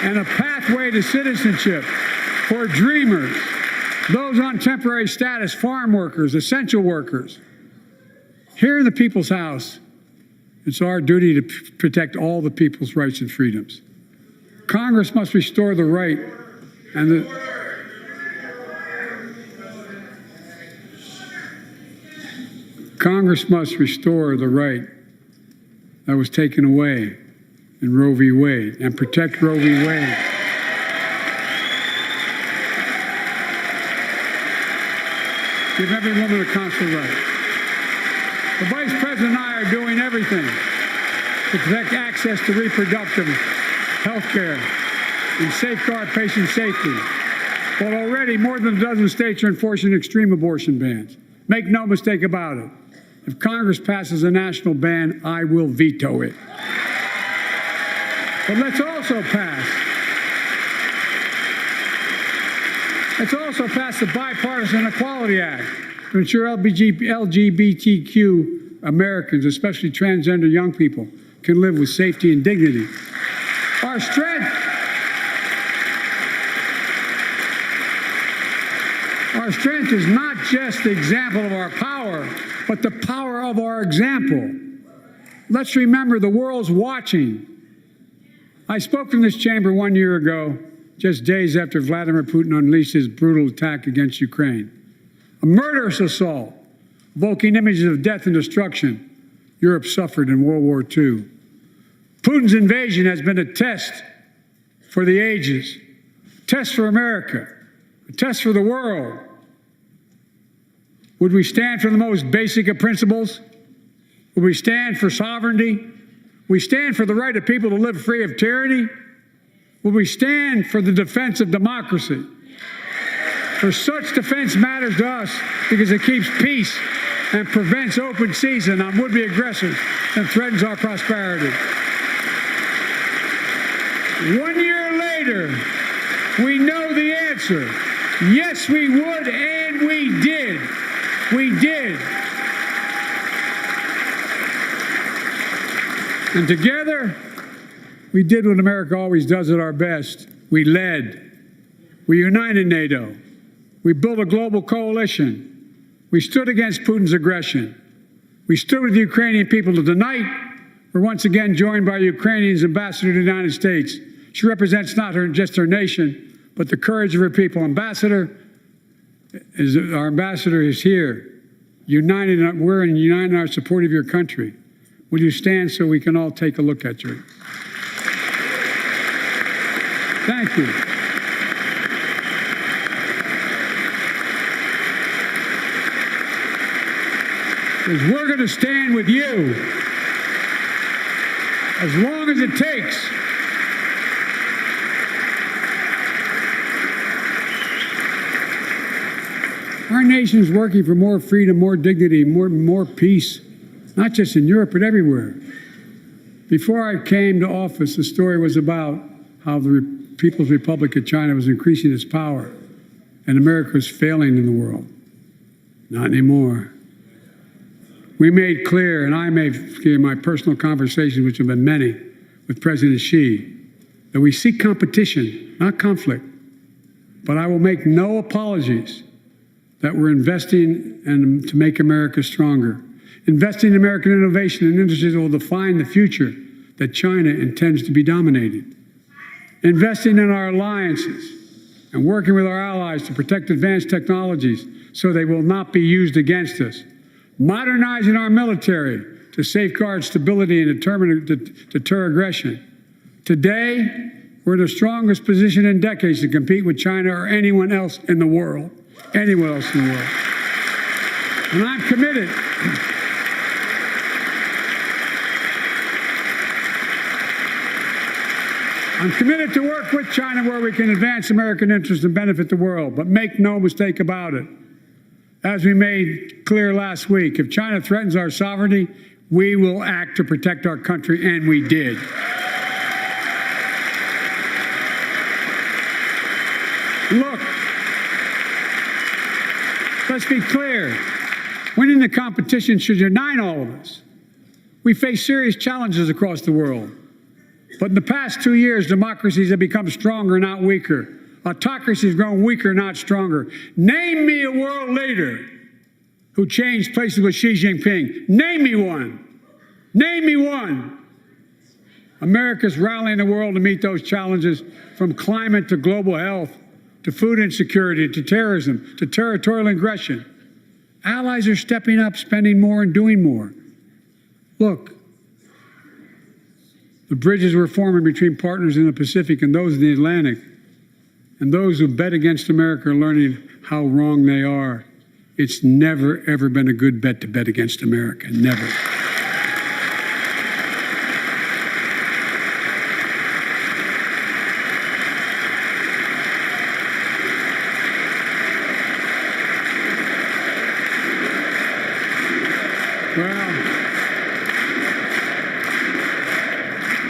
And a pathway to citizenship for dreamers, those on temporary status, farm workers, essential workers. Here in the People's House, it's our duty to protect all the people's rights and freedoms. Congress must restore the right and the Congress must restore the right that was taken away in Roe v. Wade and protect Roe v. Wade. Give every woman a consular right. The Vice President and I are doing everything to protect access to reproductive health care and safeguard patient safety. But already more than a dozen states are enforcing extreme abortion bans. Make no mistake about it. If Congress passes a national ban, I will veto it. But let's also pass the Bipartisan Equality Act to ensure LGBTQ Americans, especially transgender young people, can live with safety and dignity. Our strength is not just the example of our power, but the power of our example. Let's remember the world's watching. I spoke from this chamber 1 year ago, just days after Vladimir Putin unleashed his brutal attack against Ukraine. A murderous assault, evoking images of death and destruction Europe suffered in World War II. Putin's invasion has been a test for the ages, a test for America, a test for the world. Would we stand for the most basic of principles? Would we stand for sovereignty? We stand for the right of people to live free of tyranny? Will we stand for the defense of democracy? For such defense matters to us because it keeps peace and prevents open season on would-be aggressors and threatens our prosperity. 1 year later, we know the answer. Yes, we would, and we did. We did. And together, we did what America always does at our best. We led. We united NATO. We built a global coalition. We stood against Putin's aggression. We stood with the Ukrainian people. Tonight, we're once again joined by Ukraine's ambassador to the United States. She represents not just her nation, but the courage of her people. Our ambassador is here, we're united in our support of your country. Will you stand so we can all take a look at you? Thank you. Because we're going to stand with you as long as it takes. Our nation's working for more freedom, more dignity, more peace, not just in Europe, but everywhere. Before I came to office, the story was about how the People's Republic of China was increasing its power and America was failing in the world. Not anymore. We made clear, and I made clear in my personal conversations, which have been many, with President Xi, that we seek competition, not conflict. But I will make no apologies that we're investing to make America stronger. Investing in American innovation and industries that will define the future that China intends to be dominated. Investing in our alliances and working with our allies to protect advanced technologies so they will not be used against us. Modernizing our military to safeguard stability and deter aggression. Today, we're in the strongest position in decades to compete with China or anyone else in the world. Anyone else in the world. And I'm committed. I'm committed to work with China where we can advance American interests and benefit the world. But make no mistake about it. As we made clear last week, if China threatens our sovereignty, we will act to protect our country, and we did. Look, let's be clear. Winning the competition should unite all of us. We face serious challenges across the world. But in the past 2 years, democracies have become stronger, not weaker. Autocracy has grown weaker, not stronger. Name me a world leader who changed places with Xi Jinping. Name me one. Name me one. America's rallying the world to meet those challenges, from climate to global health, to food insecurity, to terrorism, to territorial aggression. Allies are stepping up, spending more and doing more. Look, the bridges we're forming between partners in the Pacific and those in the Atlantic, and those who bet against America are learning how wrong they are. It's never, ever been a good bet to bet against America. Never.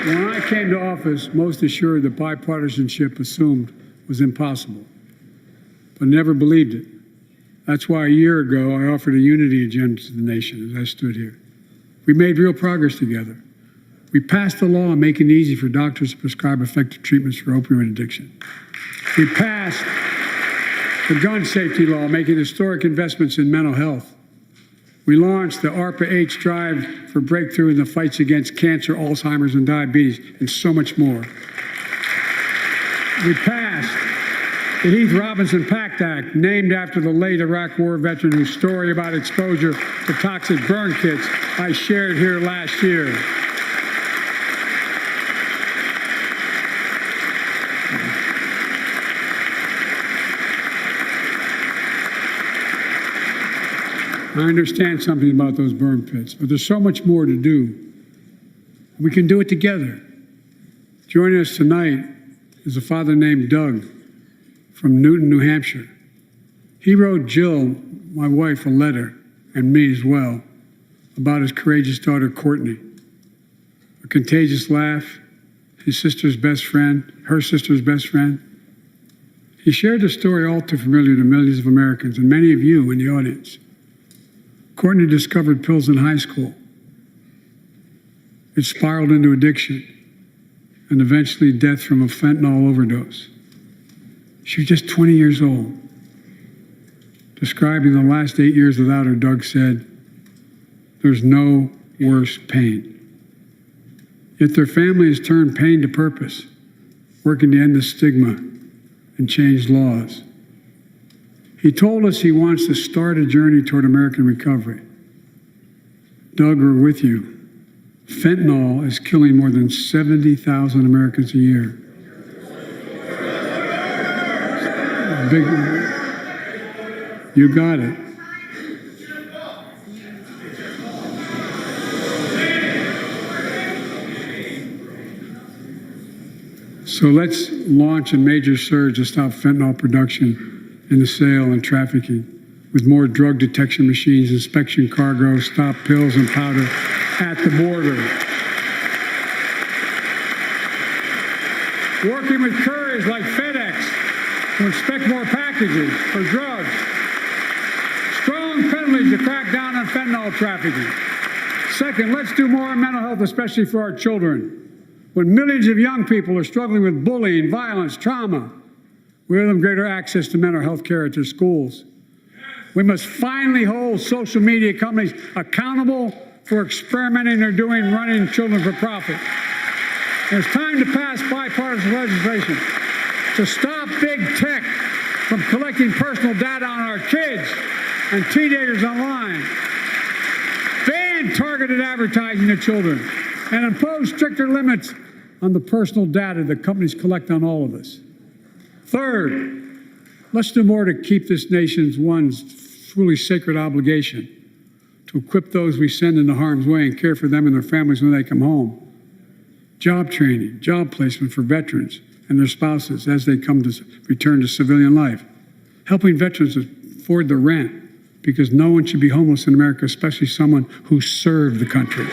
Well, when I came to office, most assured that bipartisanship assumed was impossible, but never believed it. That's why a year ago I offered a unity agenda to the nation as I stood here. We made real progress together. We passed a law making it easy for doctors to prescribe effective treatments for opioid addiction. We passed the gun safety law, making historic investments in mental health. We launched the ARPA-H drive for breakthrough in the fights against cancer, Alzheimer's, and diabetes, and so much more. We passed the Heath Robinson PACT Act, named after the late Iraq War veteran whose story about exposure to toxic burn kits I shared here last year. I understand something about those burn pits, but there's so much more to do. We can do it together. Joining us tonight is a father named Doug from Newton, New Hampshire. He wrote Jill, my wife, a letter, and me as well, about his courageous daughter, Courtney. A contagious laugh, his sister's best friend, her sister's best friend. He shared a story all too familiar to millions of Americans and many of you in the audience. Courtney discovered pills in high school. It spiraled into addiction and eventually death from a fentanyl overdose. She was just 20 years old. Describing the last 8 years without her, Doug said, "There's no worse pain." Yet their family has turned pain to purpose, working to end the stigma and change laws. He told us he wants to start a journey toward American recovery. Doug, we're with you. Fentanyl is killing more than 70,000 Americans a year. Big, you got it. So let's launch a major surge to stop fentanyl production and the sale and trafficking, with more drug detection machines, inspection cargo, stop pills and powder at the border. Working with couriers like FedEx to inspect more packages for drugs. Strong penalties to crack down on fentanyl trafficking. Second, let's do more on mental health, especially for our children. When millions of young people are struggling with bullying, violence, trauma, we owe them greater access to mental health care at their schools. We must finally hold social media companies accountable for experimenting or running children for profit. It's time to pass bipartisan legislation to stop big tech from collecting personal data on our kids and teenagers online, ban targeted advertising to children, and impose stricter limits on the personal data that companies collect on all of us. Third, let's do more to keep this nation's one truly sacred obligation to equip those we send into harm's way and care for them and their families when they come home. Job training, job placement for veterans and their spouses as they come to return to civilian life. Helping veterans afford the rent, because no one should be homeless in America, especially someone who served the country.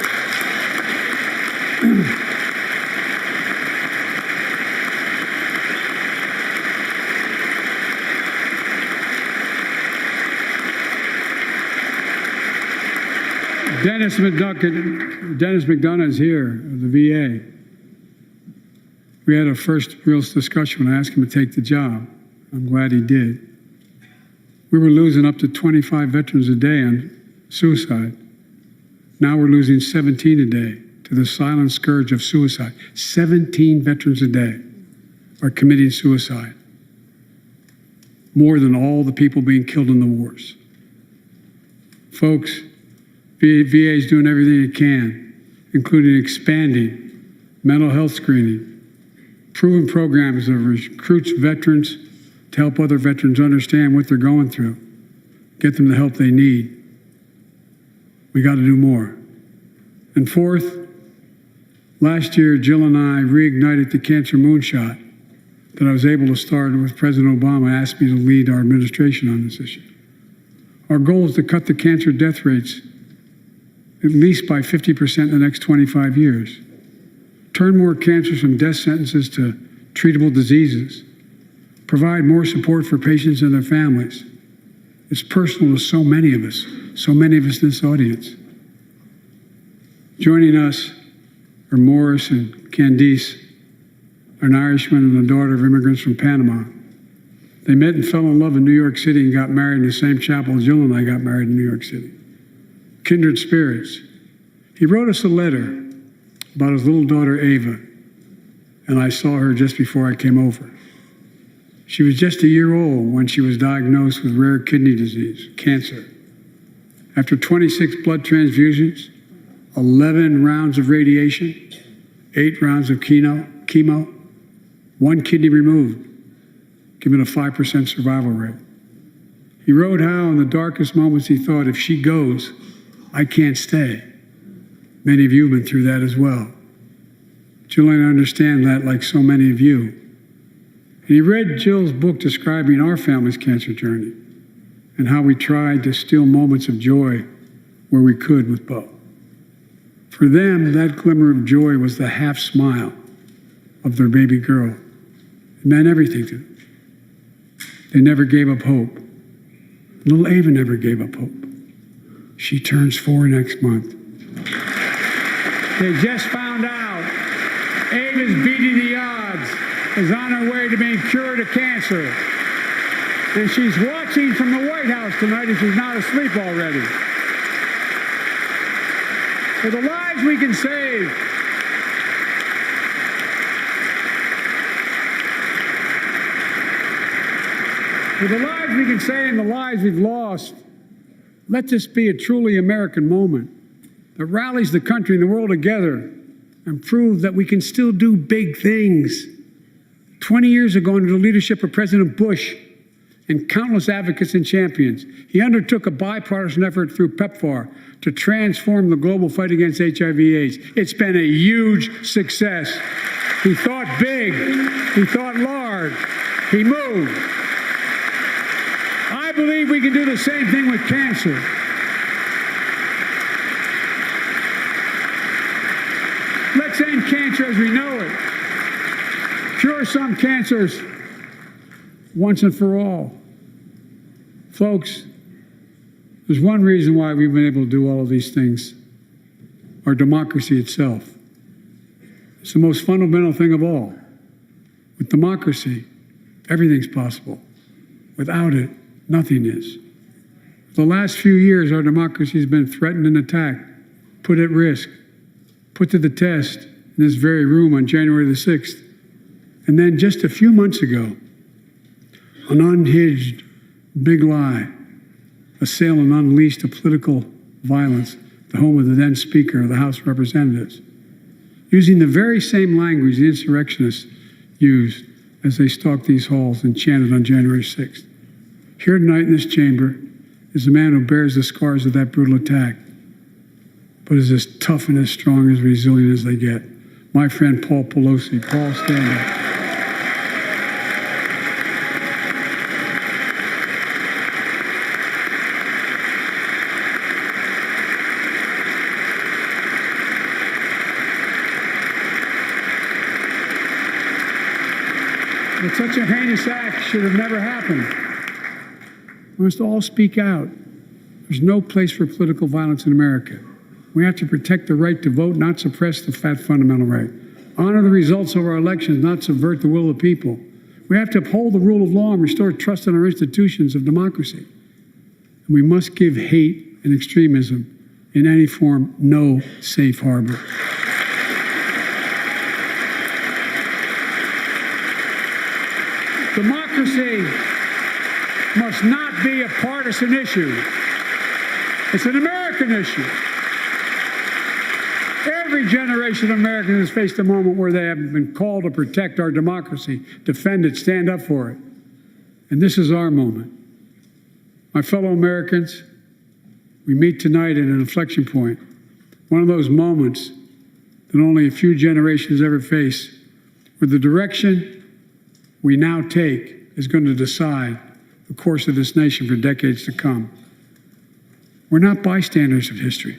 Dennis McDonough is here of the VA. We had a first real discussion when I asked him to take the job. I'm glad he did. We were losing up to 25 veterans a day on suicide. Now we're losing 17 a day to the silent scourge of suicide. 17 veterans a day are committing suicide. More than all the people being killed in the wars. Folks, VA is doing everything it can, including expanding mental health screening, proven programs that recruits veterans to help other veterans understand what they're going through, get them the help they need. We got to do more. And fourth, last year, Jill and I reignited the cancer moonshot that I was able to start with President Obama asked me to lead our administration on this issue. Our goal is to cut the cancer death rates at least by 50% in the next 25 years. Turn more cancers from death sentences to treatable diseases. Provide more support for patients and their families. It's personal to so many of us in this audience. Joining us are Morris and Candice, an Irishman and a daughter of immigrants from Panama. They met and fell in love in New York City and got married in the same chapel Jill and I got married in New York City. Kindred spirits. He wrote us a letter about his little daughter, Ava, and I saw her just before I came over. She was just a year old when she was diagnosed with rare kidney disease, cancer. After 26 blood transfusions, 11 rounds of radiation, 8 rounds of chemo, 1 kidney removed, giving a 5% survival rate. He wrote how in the darkest moments he thought, if she goes, I can't stay. Many of you have been through that as well. Jill and I understand that like so many of you. And he read Jill's book describing our family's cancer journey and how we tried to steal moments of joy where we could with Bo. For them, that glimmer of joy was the half smile of their baby girl. It meant everything to them. They never gave up hope. Little Ava never gave up hope. She turns 4 next month. They just found out Ava's beating the odds, is on her way to being cured of cancer. And she's watching from the White House tonight if she's not asleep already. For the lives we can save, for the lives we can save and the lives we've lost, let this be a truly American moment that rallies the country and the world together and proves that we can still do big things. 20 years ago, under the leadership of President Bush and countless advocates and champions, he undertook a bipartisan effort through PEPFAR to transform the global fight against HIV/AIDS. It's been a huge success. He thought big. He thought large. He moved. I believe we can do the same thing with cancer. Let's end cancer as we know it. Cure some cancers once and for all. Folks, there's one reason why we've been able to do all of these things. Our democracy itself. It's the most fundamental thing of all. With democracy, everything's possible. Without it, nothing is. For the last few years, our democracy has been threatened and attacked, put at risk, put to the test, in this very room on January the 6th. And then just a few months ago, an unhinged big lie, assailed and unleashed a political violence, the home of the then Speaker of the House of Representatives, using the very same language the insurrectionists used as they stalked these halls and chanted on January 6th. Here tonight in this chamber is a man who bears the scars of that brutal attack, but is as tough and as strong, as resilient as they get. My friend Paul Pelosi. Paul, stand up. But such a heinous act should have never happened. We must all speak out. There's no place for political violence in America. We have to protect the right to vote, not suppress the fundamental right. Honor the results of our elections, not subvert the will of the people. We have to uphold the rule of law and restore trust in our institutions of democracy. And we must give hate and extremism in any form no safe harbor. Democracy must not be a partisan issue. It's an American issue. Every generation of Americans has faced a moment where they have been called to protect our democracy, defend it, stand up for it. And this is our moment. My fellow Americans, we meet tonight at an inflection point, one of those moments that only a few generations ever face, where the direction we now take is going to decide the course of this nation for decades to come. We're not bystanders of history.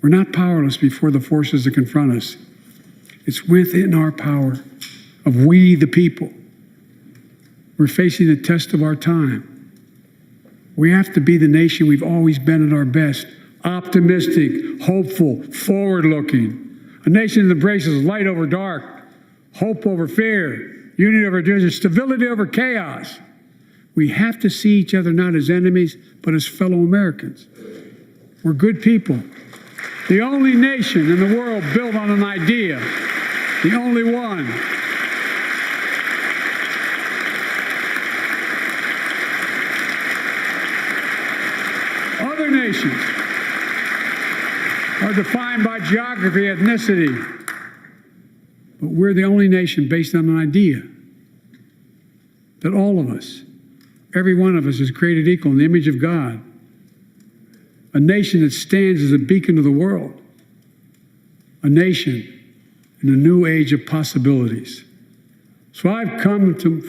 We're not powerless before the forces that confront us. It's within our power of we the people. We're facing the test of our time. We have to be the nation we've always been at our best, optimistic, hopeful, forward-looking, a nation that embraces light over dark, hope over fear, unity over division, stability over chaos. We have to see each other not as enemies, but as fellow Americans. We're good people. The only nation in the world built on an idea, the only one. Other nations are defined by geography, ethnicity, but we're the only nation based on an idea that all of us, every one of us, is created equal in the image of God. A nation that stands as a beacon of the world. A nation in a new age of possibilities. So I've come to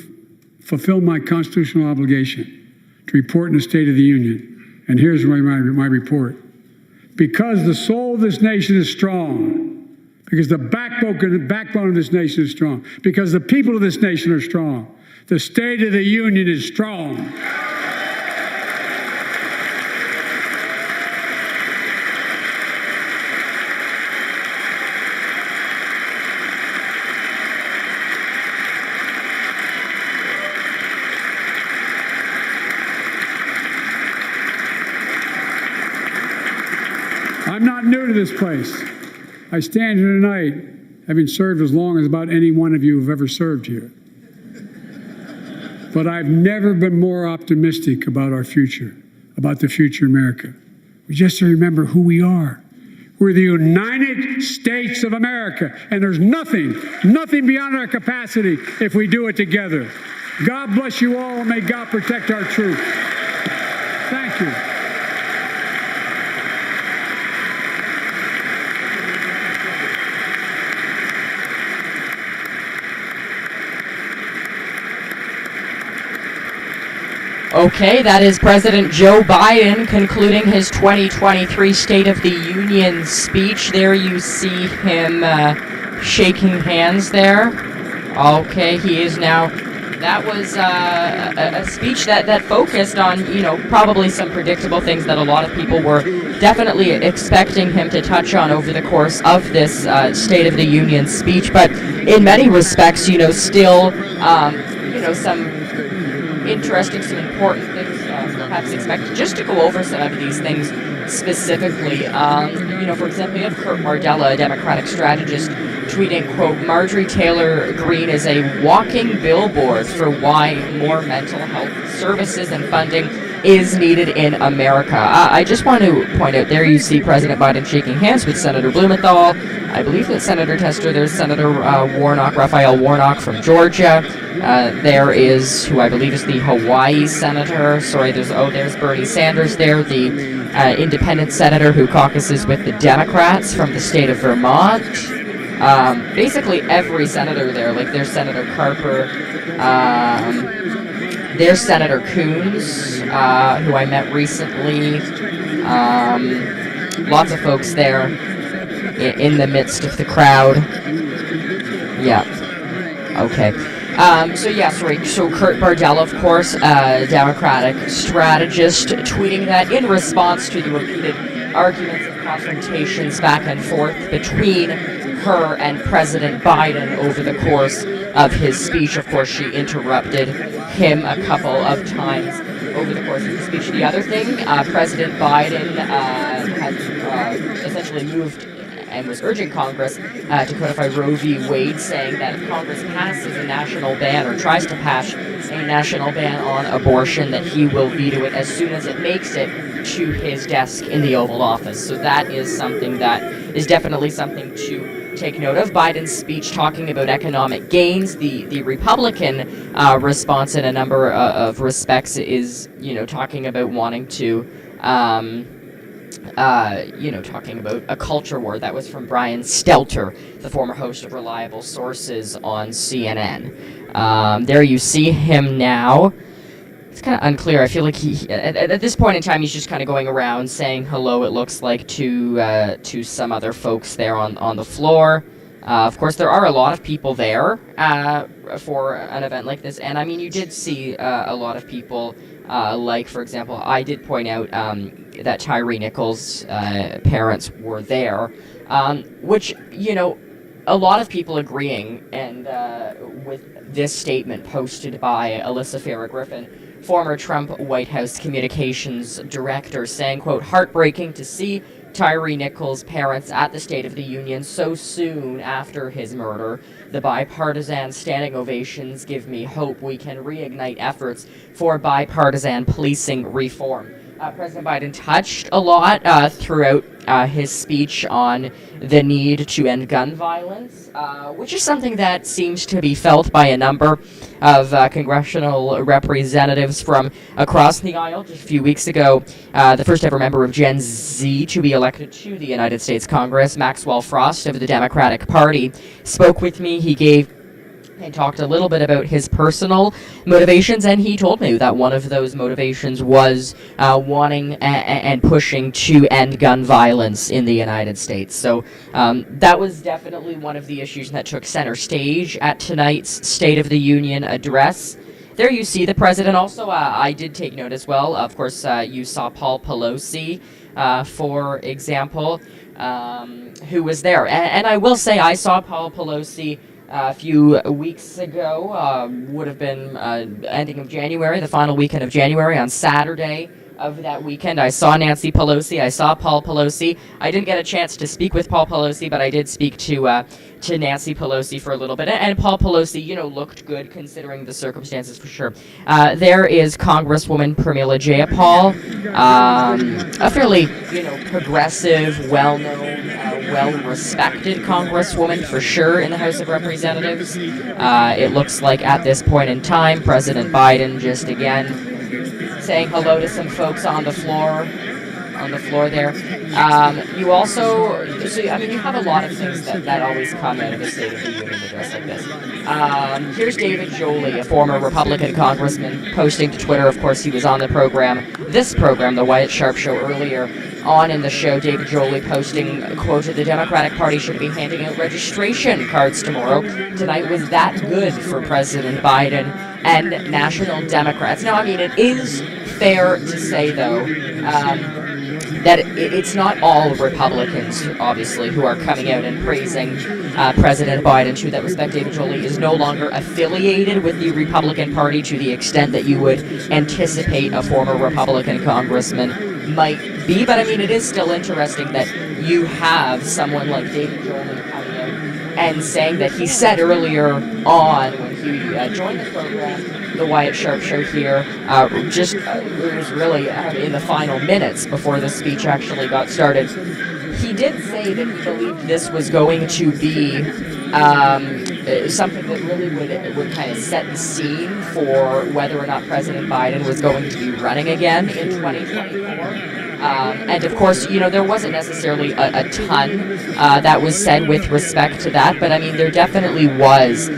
fulfill my constitutional obligation to report in the State of the Union. And here's my report. Because the soul of this nation is strong, because the backbone of this nation is strong, because the people of this nation are strong, the State of the Union is strong. I'm not new to this place. I stand here tonight having served as long as about any one of you have ever served here. But I've never been more optimistic about our future, about the future of America. We just have to remember who we are. We're the United States of America, and there's nothing beyond our capacity if we do it together. God bless you all, and may God protect our troops. Thank you. Okay, that is President Joe Biden concluding his 2023 State of the Union speech. There you see him shaking hands there. Okay, he is now... That was a speech that focused on, probably some predictable things that a lot of people were definitely expecting him to touch on over the course of this State of the Union speech. But in many respects, still, some interesting, some important things perhaps expected. Just to go over some of these things specifically, for example, you have Kurt Mardella, a Democratic strategist, tweeting, quote, Marjorie Taylor Greene is a walking billboard for why more mental health services and funding is needed in America. I just want to point out, there you see President Biden shaking hands with Senator Blumenthal. I believe that Senator Tester, there's Senator Raphael Warnock from Georgia. There is, who I believe is the Hawaii senator. Sorry, there's Bernie Sanders there, the independent senator who caucuses with the Democrats from the state of Vermont. Basically every senator there, like there's Senator Carper, there's Senator Coons, who I met recently. Lots of folks there in the midst of the crowd. Yeah. Okay. So Kurt Mardella, of course, a Democratic strategist, tweeting that in response to the repeated arguments and confrontations back and forth between her and President Biden over the course of his speech. Of course, she interrupted him a couple of times over the course of the speech. The other thing, President Biden has essentially moved and was urging Congress to codify Roe v. Wade, saying that if Congress passes a national ban or tries to pass a national ban on abortion, that he will veto it as soon as it makes it to his desk in the Oval Office. So that is something that is definitely something to take note of. Biden's speech talking about economic gains, the Republican response in a number of respects is, talking about wanting to, talking about a culture war. That was from Brian Stelter, the former host of Reliable Sources on CNN. There you see him now. It's kind of unclear. I feel like he at this point in time, he's just kind of going around saying hello, it looks like, to some other folks there on the floor. Of course, there are a lot of people there for an event like this. And, I mean, you did see a lot of people, like, for example, I did point out that Tyree Nichols' parents were there, which, a lot of people agreeing, and with this statement posted by Alyssa Farah Griffin, former Trump White House communications director, saying, quote, heartbreaking to see Tyree Nichols' parents at the State of the Union so soon after his murder. The bipartisan standing ovations give me hope we can reignite efforts for bipartisan policing reform. President Biden touched a lot throughout his speech on the need to end gun violence, which is something that seems to be felt by a number of congressional representatives from across the aisle. Just a few weeks ago, the first ever member of Gen Z to be elected to the United States Congress, Maxwell Frost of the Democratic Party, spoke with me. He talked a little bit about his personal motivations, and he told me that one of those motivations was wanting and pushing to end gun violence in the United States. So that was definitely one of the issues that took center stage at tonight's State of the Union address. There you see the president. Also, I did take note as well. Of course, you saw Paul Pelosi, for example, who was there. And I will say I saw Paul Pelosi a few weeks ago, would have been ending of January, the final weekend of January, on Saturday of that weekend. I saw Nancy Pelosi, I saw Paul Pelosi. I didn't get a chance to speak with Paul Pelosi, but I did speak to Nancy Pelosi for a little bit, and Paul Pelosi, looked good considering the circumstances for sure. There is Congresswoman Pramila Jayapal, a fairly, progressive, well-known, well-respected Congresswoman for sure in the House of Representatives. It looks like at this point in time, President Biden just again saying hello to some folks on the floor there. You also, you have a lot of things that always come out of a State of the Union address like this. Here's David Jolley, a former Republican congressman, posting to Twitter. Of course, he was on this program, The Wyatt Sharp Show, earlier on in the show. David Jolley posting, quoted, the Democratic Party should be handing out registration cards tomorrow. Tonight was that good for President Biden and national Democrats. Now, it is fair to say, though, that it's not all Republicans, obviously, who are coming out and praising President Biden. To that respect, David Jolie is no longer affiliated with the Republican Party to the extent that you would anticipate a former Republican congressman might be. But I mean, it is still interesting that you have someone like David Jolie coming out and saying that he said earlier on when he joined the program, the Wyatt Sharp Show here, it was really in the final minutes before the speech actually got started. He did say that he believed this was going to be something that really would kind of set the scene for whether or not President Biden was going to be running again in 2024. And of course, there wasn't necessarily a ton that was said with respect to that, but I mean, there definitely was,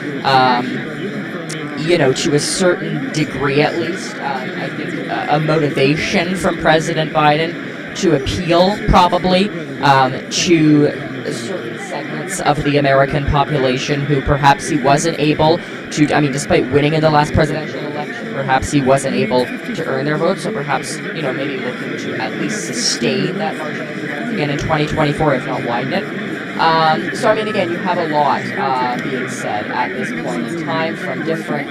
to a certain degree at least, I think a motivation from President Biden to appeal probably to certain segments of the American population who perhaps he wasn't able to, despite winning in the last presidential election, perhaps he wasn't able to earn their votes, so perhaps, maybe looking to at least sustain that margin of influence again in 2024, if not widen it. So, again, you have a lot being said at this point in time from different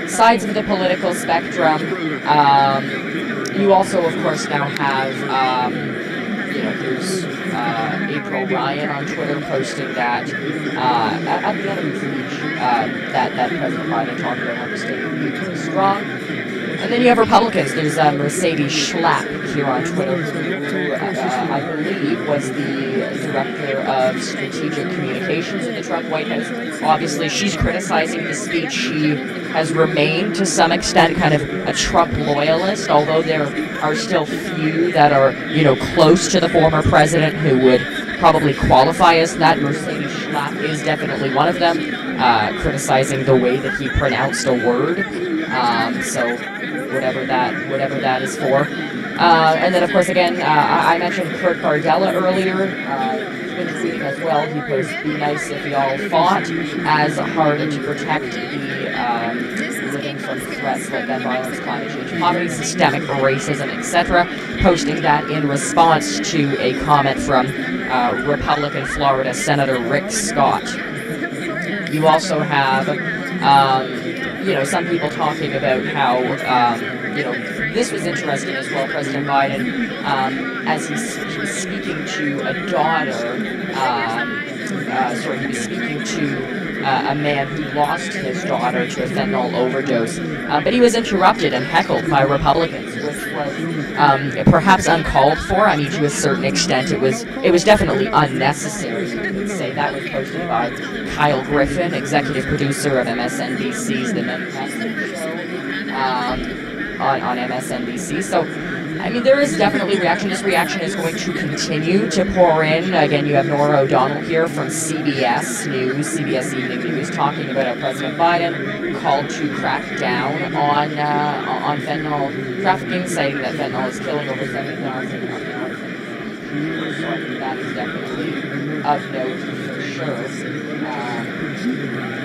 sides of the political spectrum. You also, of course, now have, there's April Ryan on Twitter posting that at the end of the speech that President Biden talked about how the state of the union is strong. And then you have Republicans. There's Mercedes Schlapp here on Twitter, who I believe was the director of strategic communications in the Trump White House. Obviously, she's criticizing the speech. She has remained, to some extent, kind of a Trump loyalist, although there are still few that are, close to the former president who would probably qualify as that. Mercedes Schlapp is definitely one of them, criticizing the way that he pronounced a word. So whatever that is for. And then, of course, again, I mentioned Kurt Bardella earlier. He's been tweeting as well. He posted, "Be nice if y'all fought," as hard to protect the living from threats like gun violence, climate change, poverty, systemic racism, etc. Posting that in response to a comment from Republican Florida Senator Rick Scott. You also have some people talking about how, this was interesting as well. President Biden, as he was speaking to a daughter, he was speaking to a man who lost his daughter to a fentanyl overdose, but he was interrupted and heckled by Republicans, which was perhaps uncalled for. To a certain extent, it was definitely unnecessary. You could say that was posted by Kyle Griffin, executive producer of MSNBC's The Men Message Show on MSNBC. So, there is definitely reaction. This reaction is going to continue to pour in. Again, you have Norah O'Donnell here from CBS News, CBS Evening News, talking about how President Biden called to crack down on fentanyl trafficking, citing that fentanyl is killing over 70,000 Americans. So I think that is definitely of note for sure.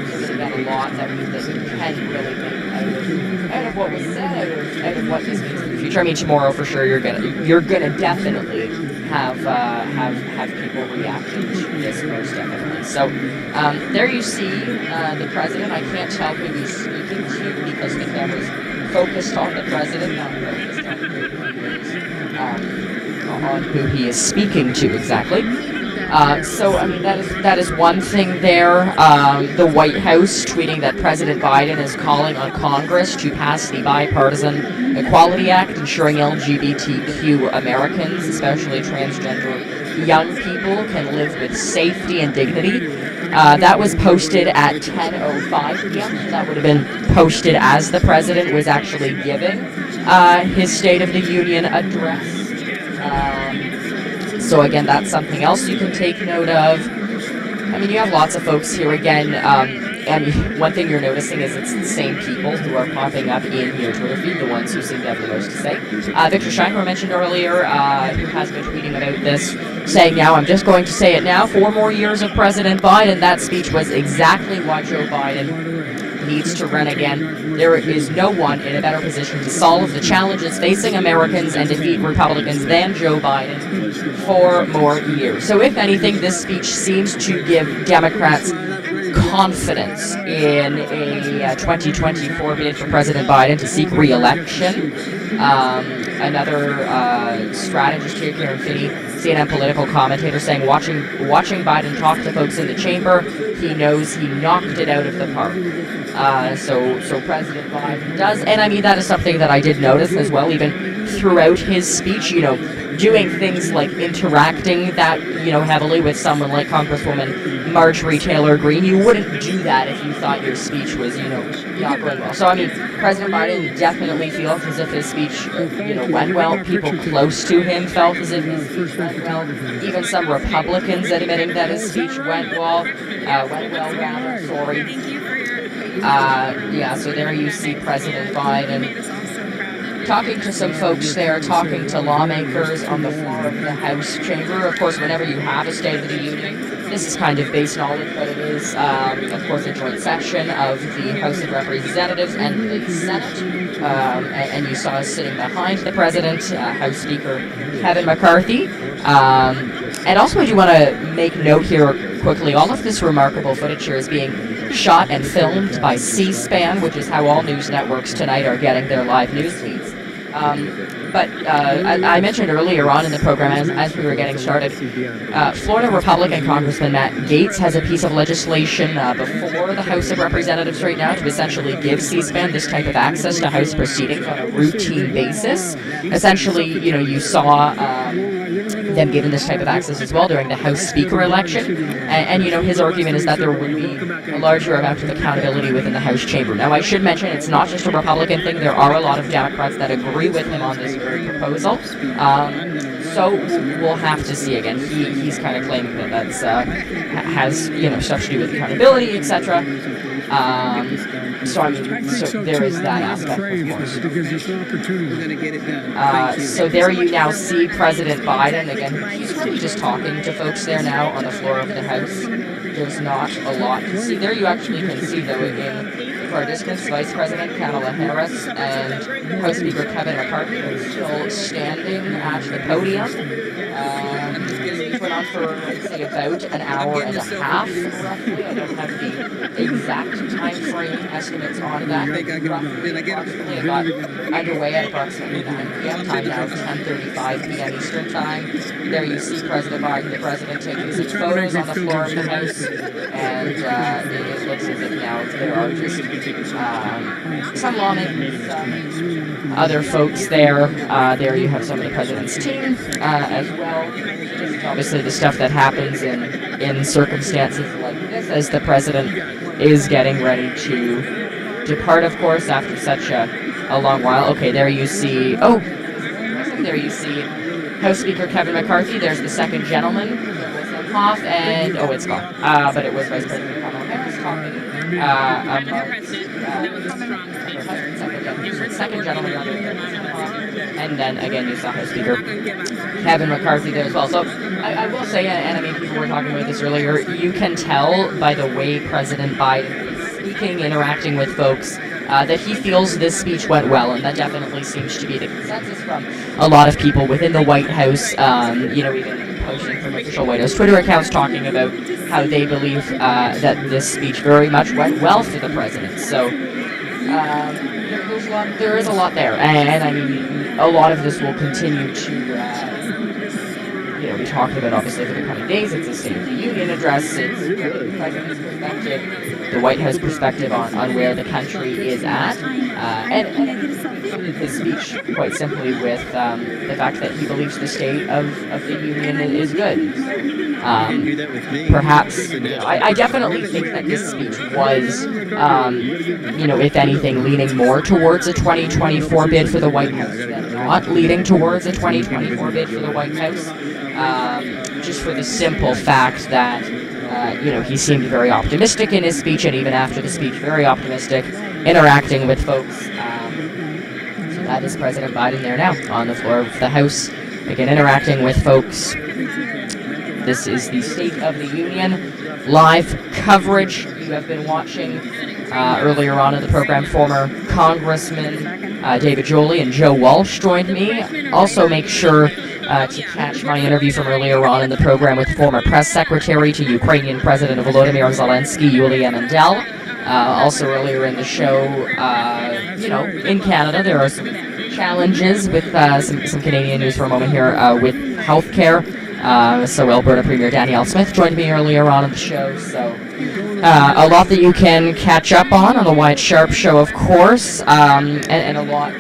There's again a lot that we can really make out of what was said, out of what this means for the future. Tomorrow for sure you're gonna definitely have people reacting to this most definitely. So there you see the president. I can't tell who he's speaking to because the camera's focused on the president, not focused on who he is speaking to exactly. So that is one thing there. The White House tweeting that President Biden is calling on Congress to pass the Bipartisan Equality Act, ensuring LGBTQ Americans, especially transgender young people, can live with safety and dignity. That was posted at 10:05 p.m. So that would have been posted as the president was actually giving his State of the Union address. So again, that's something else you can take note of. You have lots of folks here again, and one thing you're noticing is it's the same people who are popping up in your Twitter feed, the ones who seem to have the most to say. Victor Shine, who I mentioned earlier, who has been tweeting about this, saying, now I'm just going to say it now, 4 more years of President Biden. That speech was exactly what Joe Biden needs to run again. There is no one in a better position to solve the challenges facing Americans and defeat Republicans than Joe Biden for more years. So if anything, this speech seems to give Democrats confidence in a 2024 bid for President Biden to seek re-election. Another strategist here, Karen Finney, CNN political commentator, saying watching Biden talk to folks in the chamber, he knows he knocked it out of the park. So President Biden does, and I mean that is something that I did notice as well, even throughout his speech. Doing things like interacting that heavily with someone like Congresswoman Marjorie Taylor Greene. You wouldn't do that if you thought your speech was not going well. So I mean, President Biden definitely feels as if his speech went well. People close to him felt as if his speech went well. Even some Republicans admitting that his speech went well. So there you see President Biden talking to some folks there, talking to lawmakers on the floor of the House chamber. Of course, whenever you have a State of the Union, this is kind of base knowledge, but it is, of course, a joint session of the House of Representatives and the Senate. And you saw us sitting behind the president, House Speaker Kevin McCarthy. And also, I do want to make note here quickly, all of this remarkable footage here is being shot and filmed by C-SPAN, which is how all news networks tonight are getting their live news feeds. But I mentioned earlier on in the program, as we were getting started, Florida Republican Congressman Matt Gaetz has a piece of legislation before the House of Representatives right now to essentially give C-SPAN this type of access to House proceedings on a routine basis. Essentially, you saw them given this type of access as well during the House Speaker election. And his argument is that there would be a larger amount of accountability within the House chamber. Now, I should mention it's not just a Republican thing. There are a lot of Democrats that agree with him on this very proposal. So we'll have to see again. He's kind of claiming that that's has stuff to do with accountability, etc. So there is that aspect, of course. So there you now see President Biden again. He's really just talking to folks there now on the floor of the House. There's not a lot to see. There you actually can see, though, in far distance, Vice President Kamala Harris and House Speaker Kevin McCarthy are still standing at the podium. It went on for, I'd say, about an hour and a half, roughly. I don't have the exact time frame estimates on that. Approximately, it got underway at approximately 9 p.m. time now, 10:35 p.m. Eastern time. There you see President Biden, the president, taking some photos on the floor of the House, and it looks as if now there are just some lawmakers, other folks there. There you have some of the president's team as well. Obviously, the stuff that happens in circumstances like this, as the president is getting ready to depart, of course, after such a long while. Okay, there you see. There you see House Speaker Kevin McCarthy. There's the second gentleman, Hoff, and it's gone. But it was Vice President Kamala Harris talking second gentleman, and then again you saw House Speaker Kevin McCarthy there as well. So I will say, and I mean people were talking about this earlier, you can tell by the way President Biden is speaking, interacting with folks, that he feels this speech went well, and that definitely seems to be the consensus from a lot of people within the White House, even posting from official White House Twitter accounts talking about how they believe that this speech very much went well for the president. So there is a lot there, and I mean, a lot of this will continue to be talked about, obviously, for the coming days. It's a State of the Union address, it's the president's perspective, the White House perspective on where the country is at, and his speech, quite simply, with the fact that he believes the State of the Union is good. Perhaps, I definitely think that this speech was, if anything, leaning more towards a 2024 bid for the White House than not leading towards a 2024 bid for the White House. Just for the simple fact that, he seemed very optimistic in his speech, and even after the speech, very optimistic, interacting with folks. So that is President Biden there now, on the floor of the House, again, interacting with folks. This is the State of the Union live coverage you have been watching Earlier on in the program, former Congressman David Joly and Joe Walsh joined me. Also, make sure to catch my interview from earlier on in the program with former press secretary to Ukrainian President Volodymyr Zelensky, Yulia Mendel. Also, earlier in the show, in Canada, there are some challenges with some Canadian news for a moment here with healthcare. So Alberta Premier Danielle Smith joined me earlier on in the show. So a lot that you can catch up on the Wyatt Sharp Show, of course, and a lot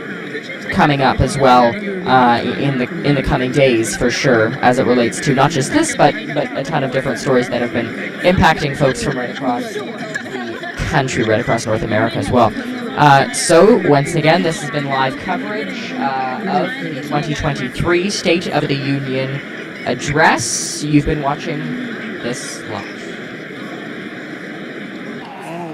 coming up as well in the coming days for sure, as it relates to not just this, but a ton of different stories that have been impacting folks from right across the country, right across North America as well. So once again, this has been live coverage of the 2023 State of the Union address. You've been watching this live.